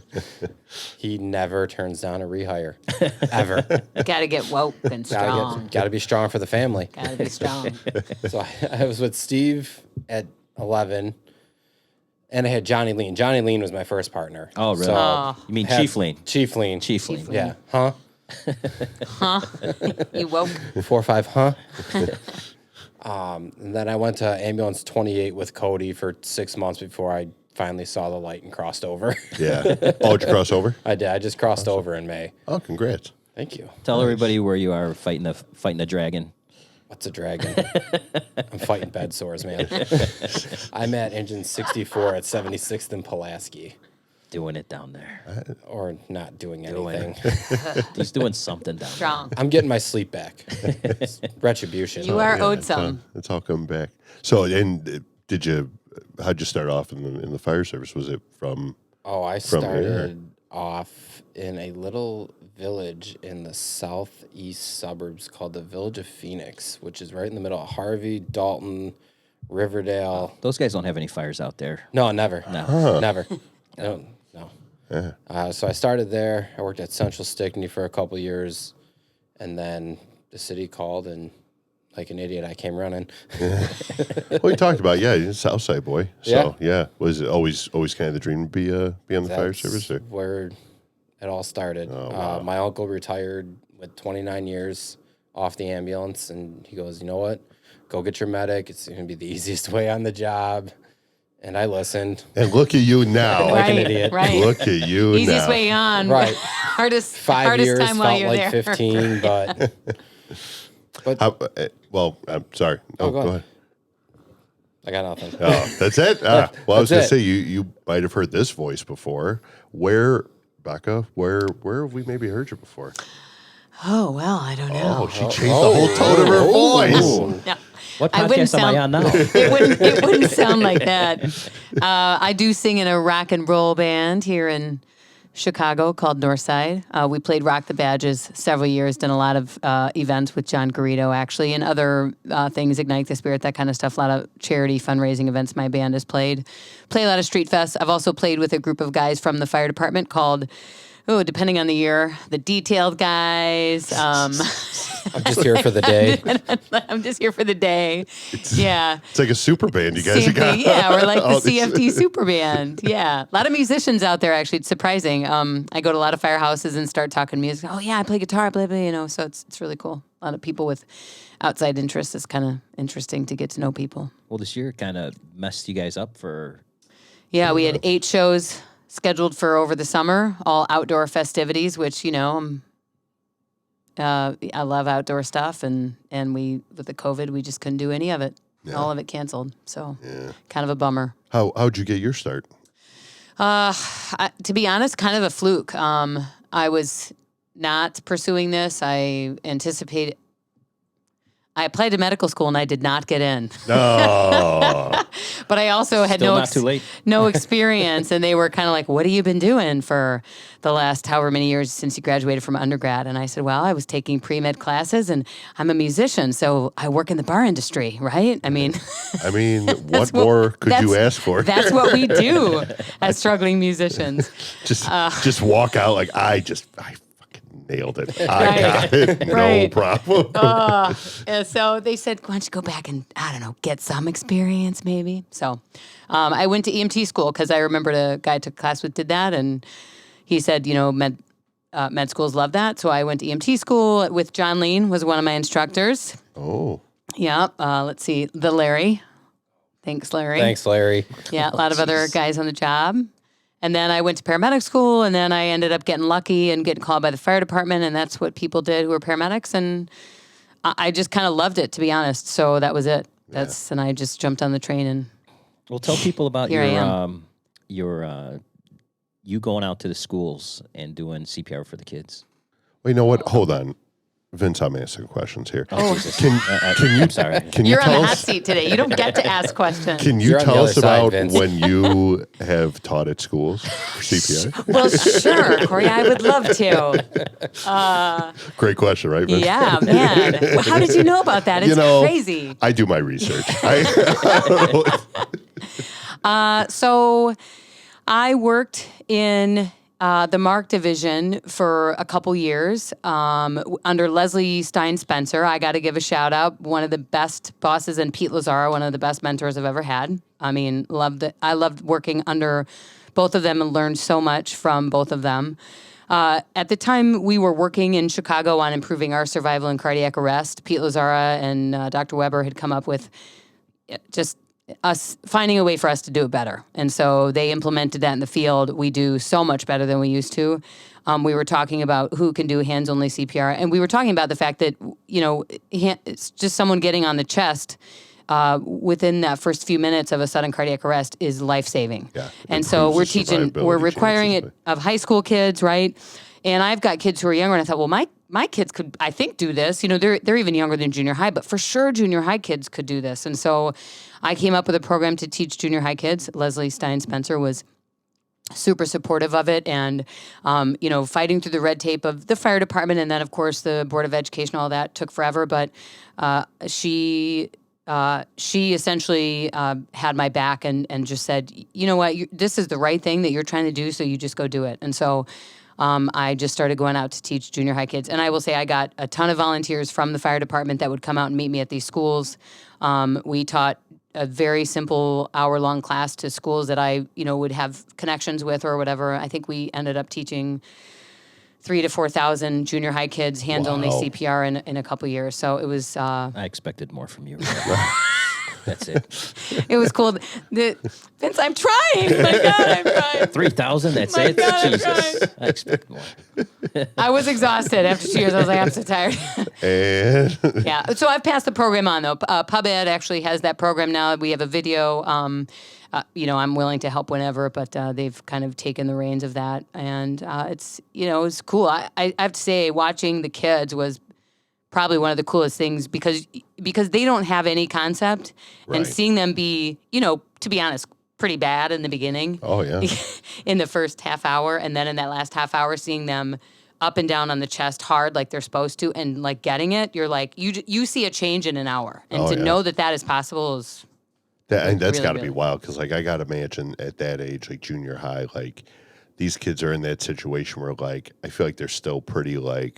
He never turns down a rehire, ever. Got to get woke and strong. Got to be strong for the family. Got to be strong. So I was with Steve at 11, and I had Johnny Lean. Johnny Lean was my first partner. Oh, really? So You mean had- Chief Lean? Chief Lean. Chief Lean. Yeah. Huh? You woke. 4 or 5, huh? And then I went to Ambulance 28 with Cody for 6 months before I finally saw the light and crossed over. Yeah. Oh, did you cross over? I did. I just crossed over in May. Oh, congrats. Thank you. Tell everybody where you are fighting the dragon. What's a dragon? I'm fighting bed sores, man. I'm at engine 64 at 76th and Pulaski. Doing it down there. Or not doing anything. He's doing something down there. Strong. I'm getting my sleep back. It's retribution. You are owed it's all- some. It's all coming back. So, and how'd you start off in the fire service? Was it from? Oh, I From here? started off in a little village in the southeast suburbs called the Village of Phoenix, which is right in the middle of Harvey, Dalton, Riverdale. Those guys don't have any fires out there. No, never. No. Never. No. So I started there. I worked at Central Stickney for a couple years, and then the city called, and like an idiot, I came running. Well, you talked about you're a Southside boy. So yeah, was it always kind of the dream to be on the fire That's service? Or? where it all started. wow. My uncle retired with 29 years off the ambulance, and he goes, "You know what? Go get your medic. It's going to be the easiest way on the job." And I listened. And look at you now. Like an Right, idiot. right. Look at you Easiest now. way on. Right. hardest 5 years time while felt you're like there. 15, but Well, I'm sorry. Oh, Go go ahead. I got nothing. Oh, that's it? Well, I was That's going to it. say, you might have heard this voice before. Becca, where have we maybe heard you before? Oh well, I don't know. Oh, she changed the whole tone of her voice. No. What I wouldn't podcast am I on now? It wouldn't sound like that. I do sing in a rock and roll band here in Chicago called Northside. We played Rock the Badges several years, done a lot of events with John Garrido, actually, and other things, Ignite the Spirit, that kind of stuff. A lot of charity fundraising events my band has played. Play a lot of street fests. I've also played with a group of guys from the fire department called, depending on the year, the Detailed Guys. I'm just here for the day. I'm just here for the day. Yeah. It's like a super band you guys Same got. thing, yeah, we're like all the these- CFD super band. Yeah, a lot of musicians out there. Actually, it's surprising. I go to a lot of firehouses and start talking music. Oh yeah, I play guitar, blah blah. So it's really cool. A lot of people with outside interests. It's kind of interesting to get to know people. Well, this year kind of messed you guys up for. Yeah, we had 8 shows scheduled for over the summer, all outdoor festivities, which I love outdoor stuff, and we with the COVID, we just couldn't do any of it. All of it canceled. So kind of a bummer. How'd you get your start? To be honest, kind of a fluke. I was not pursuing this. I I applied to medical school and I did not get in. No. But I also had Still not too late. no experience. And they were kind of like, what have you been doing for the last however many years since you graduated from undergrad? And I said, well, I was taking pre-med classes and I'm a musician. So I work in the bar industry, right? I mean, what more could you ask for? That's what we do as struggling musicians. Just walk out like, I fucking nailed it. I got it. No problem. And so they said, why don't you go back and, I don't know, get some experience maybe. So I went to EMT school because I remembered a guy I took class with did that. And he said, med schools love that. So I went to EMT school with John Lean was one of my instructors. Oh. Yeah. Let's see. The Larry. Thanks, Larry. Thanks, Larry. Yeah. A lot of other guys on the job. And then I went to paramedic school, and then I ended up getting lucky and getting called by the fire department, and that's what people did who were paramedics. And I just kind of loved it, to be honest. So that was it. And I just jumped on the train and. Well, tell people about Here you going out to the schools and doing CPR for the kids. Well, you know what? Hold on. Vince, I'm asking questions here. Oh, I'm sorry. Can You're you on tell the hot us? seat today. You don't get to ask questions. Can you You're on the tell other us side, about Vince. when you have taught at schools for CPR? Well, sure, Corey. I would love to. Great question, right, Vince? Yeah, man. Well, how did you know about that? It's crazy. I do my research. I don't know. So I worked in the Mark division for a couple years under Leslie Stein Spencer. I got to give a shout out. One of the best bosses, and Pete Lazaro, one of the best mentors I've ever had. I mean, loved it. I loved working under both of them and learned so much from both of them. At the time, we were working in Chicago on improving our survival in cardiac arrest. Pete Lazara and Dr. Weber had come up with just us finding a way for us to do it better. And so they implemented that in the field. We do so much better than we used to. We were talking about who can do hands-only CPR. And we were talking about the fact that, it's just someone getting on the chest within that first few minutes of a sudden cardiac arrest is life-saving. Yeah, and so we're survivability requiring chances, it of high school kids, right? And I've got kids who are younger, and I thought, well, my kids could, I think, do this. They're even younger than junior high, but for sure junior high kids could do this. And so I came up with a program to teach junior high kids. Leslie Stein Spencer was super supportive of it, and fighting through the red tape of the fire department, and then of course the Board of Education. All that took forever, but she essentially had my back and just said, you know what, this is the right thing that you're trying to do, so you just go do it. And so I just started going out to teach junior high kids. And I will say I got a ton of volunteers from the fire department that would come out and meet me at these schools. We taught a very simple hour-long class to schools that I, would have connections with or whatever. I think we ended up teaching 3,000 to 4,000 junior high kids hands-only CPR in a couple years. So it was. I expected more from you. That's it. It was cool. Vince, I'm trying. My God, I'm trying. 3,000. That's My it. God, I'm Jesus, I expect more. I was exhausted after 2 years. I was like, I'm so tired. And Yeah. So I've passed the program on though. PubEd actually has that program now. We have a video. I'm willing to help whenever, but they've kind of taken the reins of that, and it's cool. I have to say, watching the kids was probably one of the coolest things because they don't have any concept, and seeing them be, to be honest, pretty bad in the beginning. Oh yeah. In the first half hour, and then in that last half hour, seeing them up and down on the chest hard like they're supposed to, and like getting it, you're like you see a change in an hour, and know that is possible is. That's really, got to really. be wild because, I got to imagine at that age, like junior high, like these kids are in that situation where, I feel like they're still pretty, I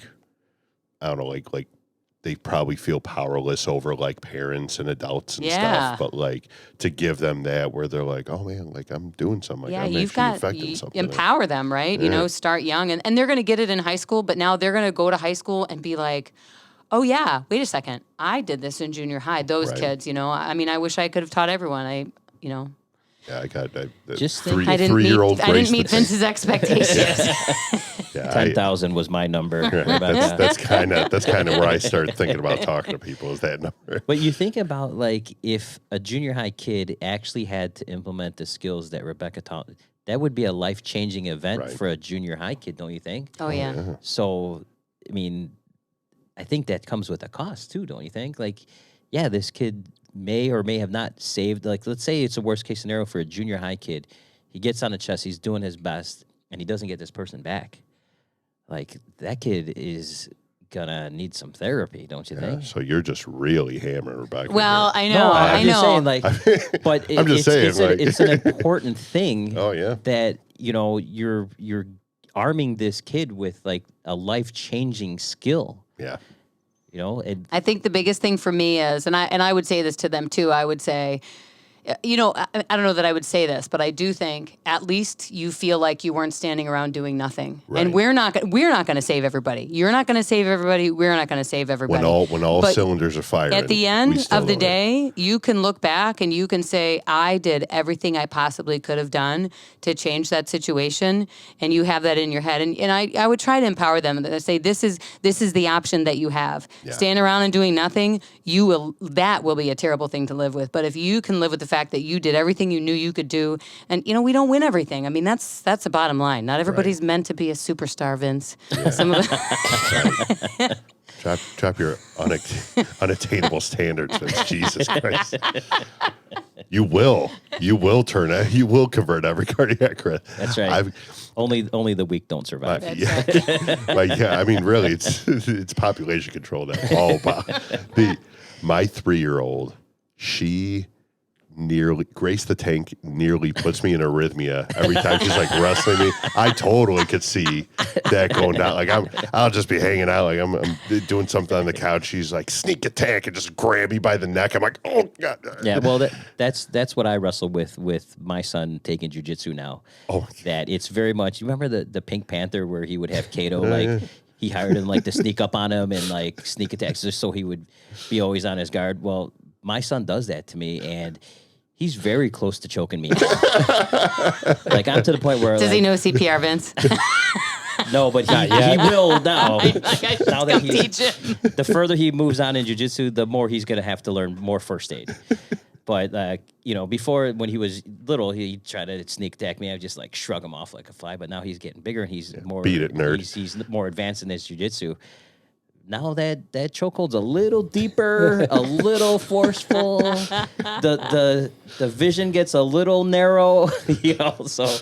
don't know, like they probably feel powerless over parents and adults and stuff. But to give them that where they're like, oh man, I'm doing something. I'm you've actually got affecting something. empower them, right? Yeah. Start young, and they're going to get it in high school. But now they're going to go to high school and be like, oh yeah, wait a second, I did this in junior high. Those kids, I wish I could have taught everyone. Yeah, I got Just three, I didn't 3-year-old meet, I didn't meet Vince's expectations. Yeah, 10,000 was my number. What about that? that's kind of where I started thinking about talking to people is that number. But you think about if a junior high kid actually had to implement the skills that Rebecca taught, that would be a life-changing event for a junior high kid, don't you think? Oh yeah. So, I think that comes with a cost too, don't you think? Like, yeah, this kid may or may have not saved. Like, let's say it's a worst case scenario for a junior high kid. He gets on the chest, he's doing his best, and he doesn't get this person back. Like, that kid is gonna need some therapy, don't you think? So you're just really hammering Rebecca. Well, here. I know. I I'm just saying, know. like, but I'm just saying, it's an important thing. Oh, yeah. That you're arming this kid with like a life-changing skill. Yeah. And I think the biggest thing for me is, and I would say this to them too. I would say, I don't know that I would say this, but I do think at least you feel like you weren't standing around doing nothing. Right. And we're not going to save everybody. You're not going to save everybody. We're not going to save everybody. When all But cylinders are firing. at the end of the day, you can look back and you can say, I did everything I possibly could have done to change that situation. And you have that in your head. And I would try to empower them and say, this is the option that you have. Yeah. Standing around and doing nothing, that will be a terrible thing to live with. But if you can live with the fact that you did everything you knew you could do, and we don't win everything. I mean, that's the bottom line. Not everybody's meant to be a superstar, Vince. Yeah. Some of Drop your unattainable standards, Vince. Jesus Christ. You will turn it. You will convert every cardiac arrest. that's right. Only the weak don't survive. I mean, really, it's population control now. My 3-year-old, she Grace the Tank nearly puts me in arrhythmia every time she's like wrestling me. I totally could see that going down. Like I'll just be hanging out, like I'm doing something on the couch. She's like, sneak attack, and just grab me by the neck. I'm like, oh God. Yeah, well, that's what I wrestle with my son taking jujitsu now. Oh, that it's very much. You remember the Pink Panther where he would have Kato like. He hired him like to sneak up on him and like sneak attacks just so he would be always on his guard. Well, my son does that to me, and he's very close to choking me. Like, I'm to the point where does he know CPR, Vince? No, but he will now. Now that teach him. The further he moves on in jiu-jitsu, the more he's going to have to learn more first aid. But, before, when he was little, he tried to sneak attack me. I would just, like, shrug him off like a fly. But now he's getting bigger, and he's more... Beat it, nerd. He's more advanced in his jiu-jitsu. Now that chokehold's a little deeper, a little forceful. The vision gets a little narrow, So,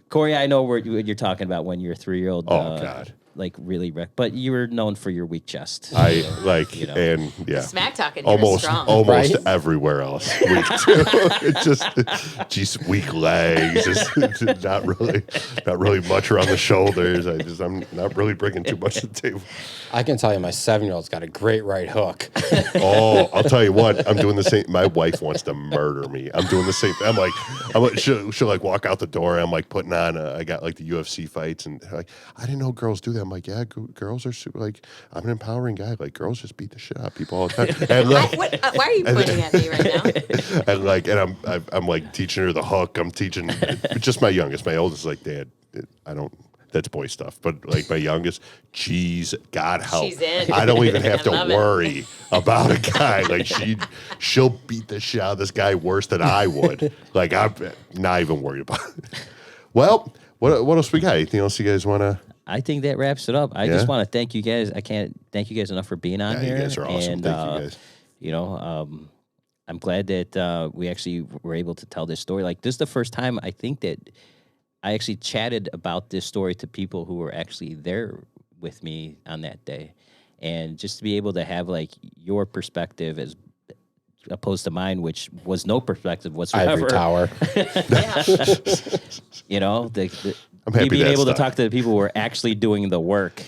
Corey, I know what you're talking about when you're a 3-year-old. Oh, God. Like, really but you were known for your weak chest. I like, and yeah, smack talking almost right? everywhere else. Weak too. It's just weak legs. Just not really much around the shoulders. I'm not really bringing too much to the table. I can tell you, my 7-year-old's got a great right hook. Oh, I'll tell you what, I'm doing the same. My wife wants to murder me. I'm doing the same. I'm like, she'll like walk out the door. I'm like putting on. I got like the UFC fights, and like, I didn't know girls do that. I'm like, yeah, girls are super, like, I'm an empowering guy. Like, girls just beat the shit out of people all the time. And like, why are you pointing at me right now? And like, and I'm like teaching her the hook. I'm teaching just my youngest. My oldest is like, Dad, I don't. That's boy stuff. But like my youngest, geez, God help. She's in. I don't even have to love it. worry about a guy. Like she'll beat the shit out of this guy worse than I would. Like, I'm not even worried about it. Well, what else we got? Anything else you guys want to? I think that wraps it up. I just want to thank you guys. I can't thank you guys enough for being on here. You guys are awesome. And, thank you guys. I'm glad that we actually were able to tell this story. Like, this is the first time I think that I actually chatted about this story to people who were actually there with me on that day. And just to be able to have, like, your perspective as opposed to mine, which was no perspective whatsoever. Ivory Tower. I'm happy being able stuck. to talk to the people who are actually doing the work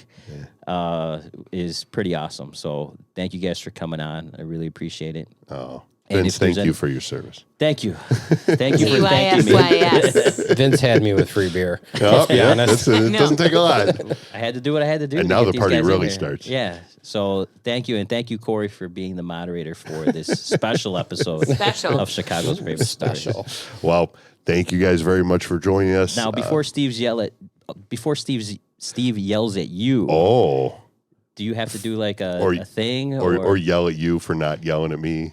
is pretty awesome. So thank you guys for coming on. I really appreciate it. Oh, And Vince, thank you for your service. Thank you. Thank you for thanking me. CYSYS. Vince had me with free beer. Oh, be honest. It doesn't take a lot. I had to do what I had to do. And to now get the these party guys in really here. starts. Yeah. So thank you. And thank you, Corey, for being the moderator for this special episode of Chicago's Bravest Stories. Special. Well, thank you guys very much for joining us. Now, before Steve yells at you, do you have to do like a thing? Or yell at you for not yelling at me?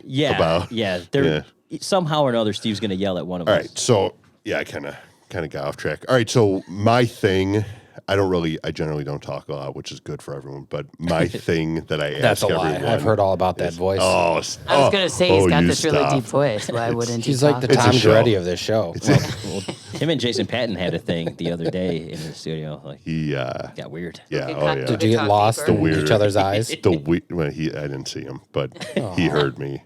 Somehow or another, Steve's going to yell at one of us. All right. So, yeah, I kind of got off track. All right. So, my thing, I generally don't talk a lot, which is good for everyone. But my thing that I That's ask a lie. everyone. I've heard all about that voice. I was going to say, he's got this really deep voice. Why wouldn't he He's like the talk? Tom show. Goretti of this show. Well, him and Jason Patton had a thing the other day in the studio. Like, He got weird. yeah, Okay, oh cut. yeah. Did you get Talk lost deeper. in Weird. each other's eyes? I didn't see him, but he heard me,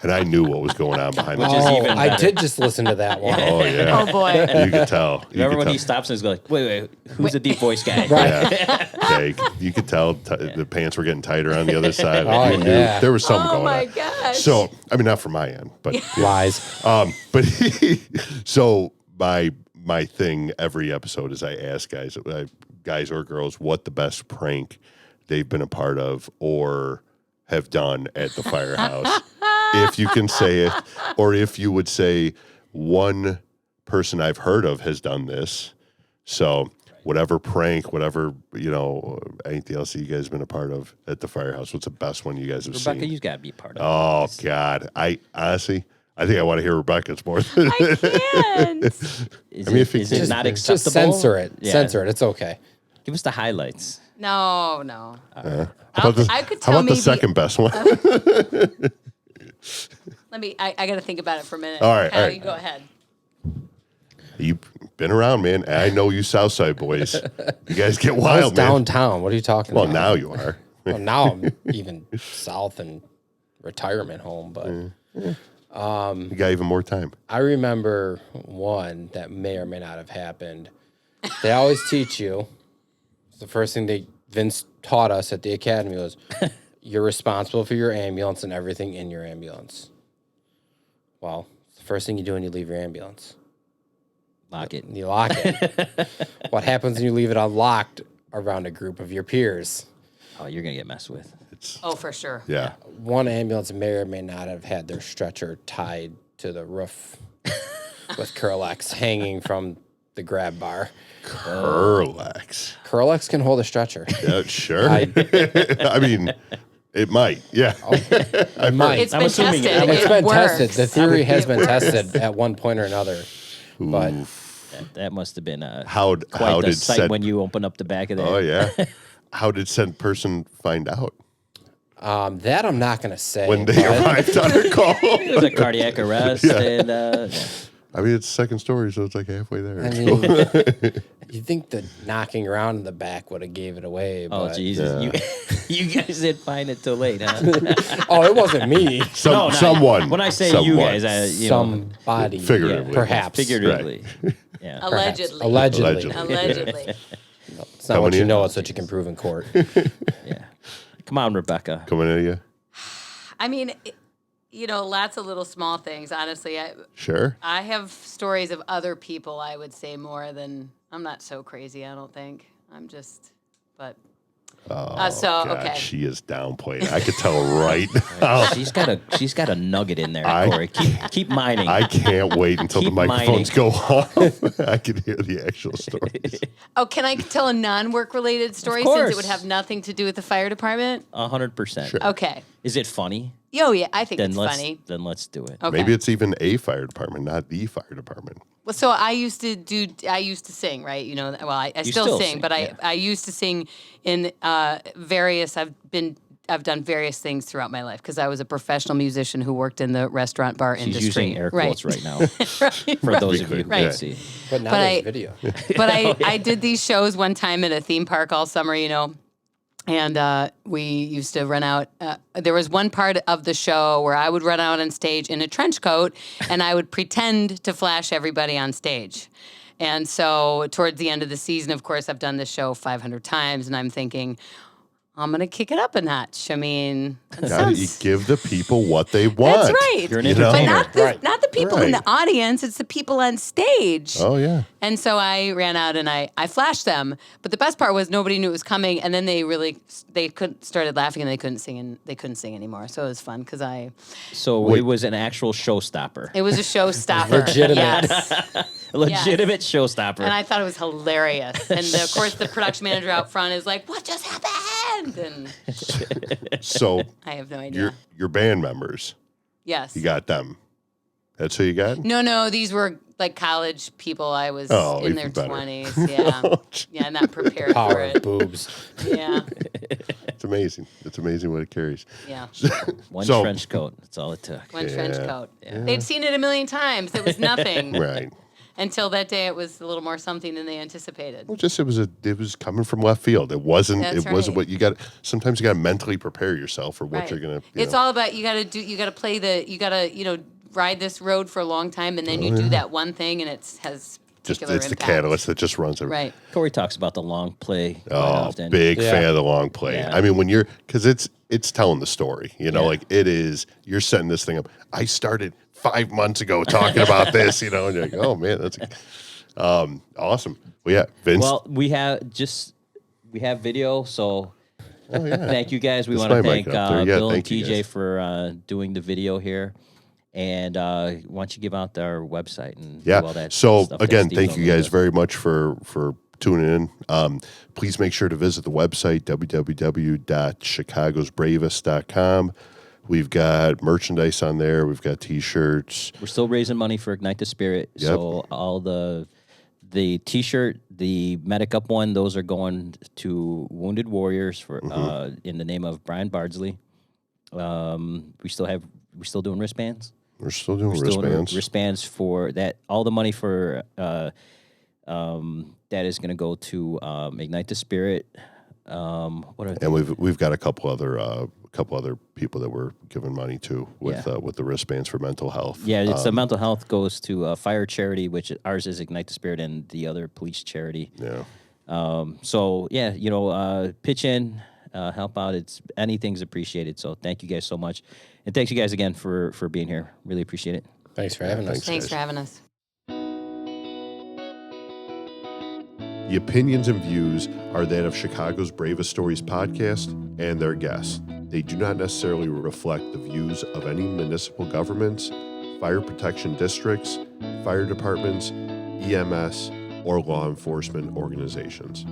and I knew what was going on behind the Which is Oh, even I better. did just listen to that one. Oh yeah. Oh, boy. You could tell. Remember when he stops and is like, wait, who's the deep voice guy? Yeah, you could tell the pants were getting tighter on the other side. Oh, You knew yeah. there was something Oh, going my on. gosh. So, I mean, not from my end, but Lies. but so my thing every episode is I ask guys or girls what the best prank they've been a part of or have done at the firehouse. If you can say it, or if you would say one person I've heard of has done this. So whatever prank, whatever, anything else that you guys have been a part of at the firehouse, what's the best one you guys have Rebecca, seen? you've got to be part of Oh this. God. I honestly think I want to hear Rebecca's more than I can't. Is, I mean, it, if is it's it not Just acceptable? censor it. Yeah. Censor it. It's okay. Give us the highlights. No. How about the, I could how tell about the maybe- second best one? I got to think about it for a minute. All right, Kyle, all right. you go ahead. You've been around, man. I know you Southside boys. You guys get I was wild, man. downtown. What are you talking Well, about? now you are. Well, now I'm even south and retirement home, but You got even more time. I remember one that may or may not have happened. They always teach you. The first thing Vince taught us at the academy was you're responsible for your ambulance and everything in your ambulance. Well, it's the first thing you do when you leave your ambulance. Lock it. You lock it. What happens when you leave it unlocked around a group of your peers? Oh, you're going to get messed with. Oh, for sure. Yeah. One ambulance may or may not have had their stretcher tied to the roof with Curlex hanging from the grab bar. Curlex. Curlex can hold a stretcher. Yeah, sure. I mean, it might. Yeah. It might. It's I'm been assuming tested. It's It been works. tested. The theory has It been works. tested at one point or another. But That must have been How quite the did sight said? when you open up the back of that. Oh yeah. How did said person find out that I'm not going to say. when they but arrived on their call? It was a cardiac arrest. And, I mean, it's the second story, so it's like halfway there. I mean, you think the knocking around in the back would have gave it away. oh, But, Jesus. You guys didn't find it till late, huh? Oh, it wasn't me. Someone. When I say you someone. guys, Somebody. Figuratively. Perhaps. figuratively. Yeah. Allegedly. Allegedly. Allegedly. It's not what Coming you in. know, it's what you can prove in court. Yeah. Come on, Rebecca. Coming at you. I mean, lots of little small things. Honestly, Sure. I have stories of other people, I would say, more than I'm not so crazy, I don't think. I'm just, but. God, okay. she is downplayed. I could tell right now. She's got a nugget in there, I- Corey. Keep mining. I can't wait until the Keep microphones mining. go off. I can hear the actual stories. Oh, can I tell a non-work related story since course. it would have nothing to do with the fire department? 100%. Sure. Okay. Is it funny? Oh, yeah, I think Then it's funny. let's do it. Okay. Maybe it's even a fire department, not the fire department. Well, so I used to sing, right? I still sing, sing, but yeah. I used to sing in I've done various things throughout my life because I was a professional musician who worked in the restaurant bar She's industry. using air quotes right now. Right. For those of you who Right. can't see. But now But there's I- video. But I did these shows one time at a theme park all summer, and we used to run out. There was one part of the show where I would run out on stage in a trench coat, and I would pretend to flash everybody on stage. And so towards the end of the season, of course, I've done this show 500 times, and I'm thinking, I'm going to kick it up a notch. I mean, that You sounds... give the people what they want. That's right. You're an You know? But entertainer. not the people in the Right. audience, it's the people on stage. Oh, yeah. And so I ran out and I flashed them. But the best part was nobody knew it was coming, and then they started laughing and they couldn't sing anymore. So it was fun because So it was an actual showstopper. it was a showstopper. Legitimate. Yes. A legitimate showstopper. And I thought it was hilarious. And of course the production manager out front is like, "What just happened?" And So I have no idea. your band members, Yes. you got them. That's who you got? No, these were like college people. I was Oh, in their even better. 20s. Yeah. Yeah, not prepared Power for of it. boobs. Yeah. It's amazing. It's amazing what it carries. Yeah. One So- trench coat. That's all it took. One trench Yeah. coat. They'd seen it a million times. It was nothing. Right. Until that day, it was a little more something than they anticipated. Well, just it was coming from left field. It wasn't. That's it wasn't right. what you got. Sometimes you got to mentally prepare yourself for what Right. you're gonna. It's all about you got to play you got to ride this road for a long time, and then you do that one thing, and has just particular it's the impact. catalyst that just runs it. Right. Corey talks about the long play quite Oh, often. big Yeah. fan of the long play. Yeah. I mean, when because it's telling the story. You know, Yeah. like it is. You're setting this thing up. I started 5 months ago talking about this. You know, and you're like, oh man, that's awesome. Well, yeah, Vince. Well, we have video, so oh, yeah. thank you guys. We That's want to my mic thank up there. Yeah, Bill and thank you, TJ guys. for doing the video here. And why don't you give out our website and do all Yeah. that So stuff that again, Steve's thank you over guys with. very much for tuning in. Please make sure to visit the website www.chicagosbravest.com. We've got merchandise on there. We've got T-shirts. We're still raising money for Ignite the Spirit. Yep. So all the T-shirt, the Medic Up one, those are going to Wounded Warriors for in the name of Brian Bardsley. We're still doing wristbands. We're still doing We're still doing wristbands. wristbands for that. All the money for that is going to go to Ignite the Spirit. What are And we've got a couple other people that we're giving money to with the wristbands for mental health. Yeah, it's the mental health goes to fire charity, which ours is Ignite the Spirit, and the other police charity. Yeah. So yeah, pitch in, help out. Anything's appreciated. So thank you guys so much, and thanks you guys again for being here. Really appreciate it. Thanks for having us. Thanks guys. for having us. The opinions and views are that of Chicago's Bravest Stories podcast and their guests. They do not necessarily reflect the views of any municipal governments, fire protection districts, fire departments, EMS, or law enforcement organizations.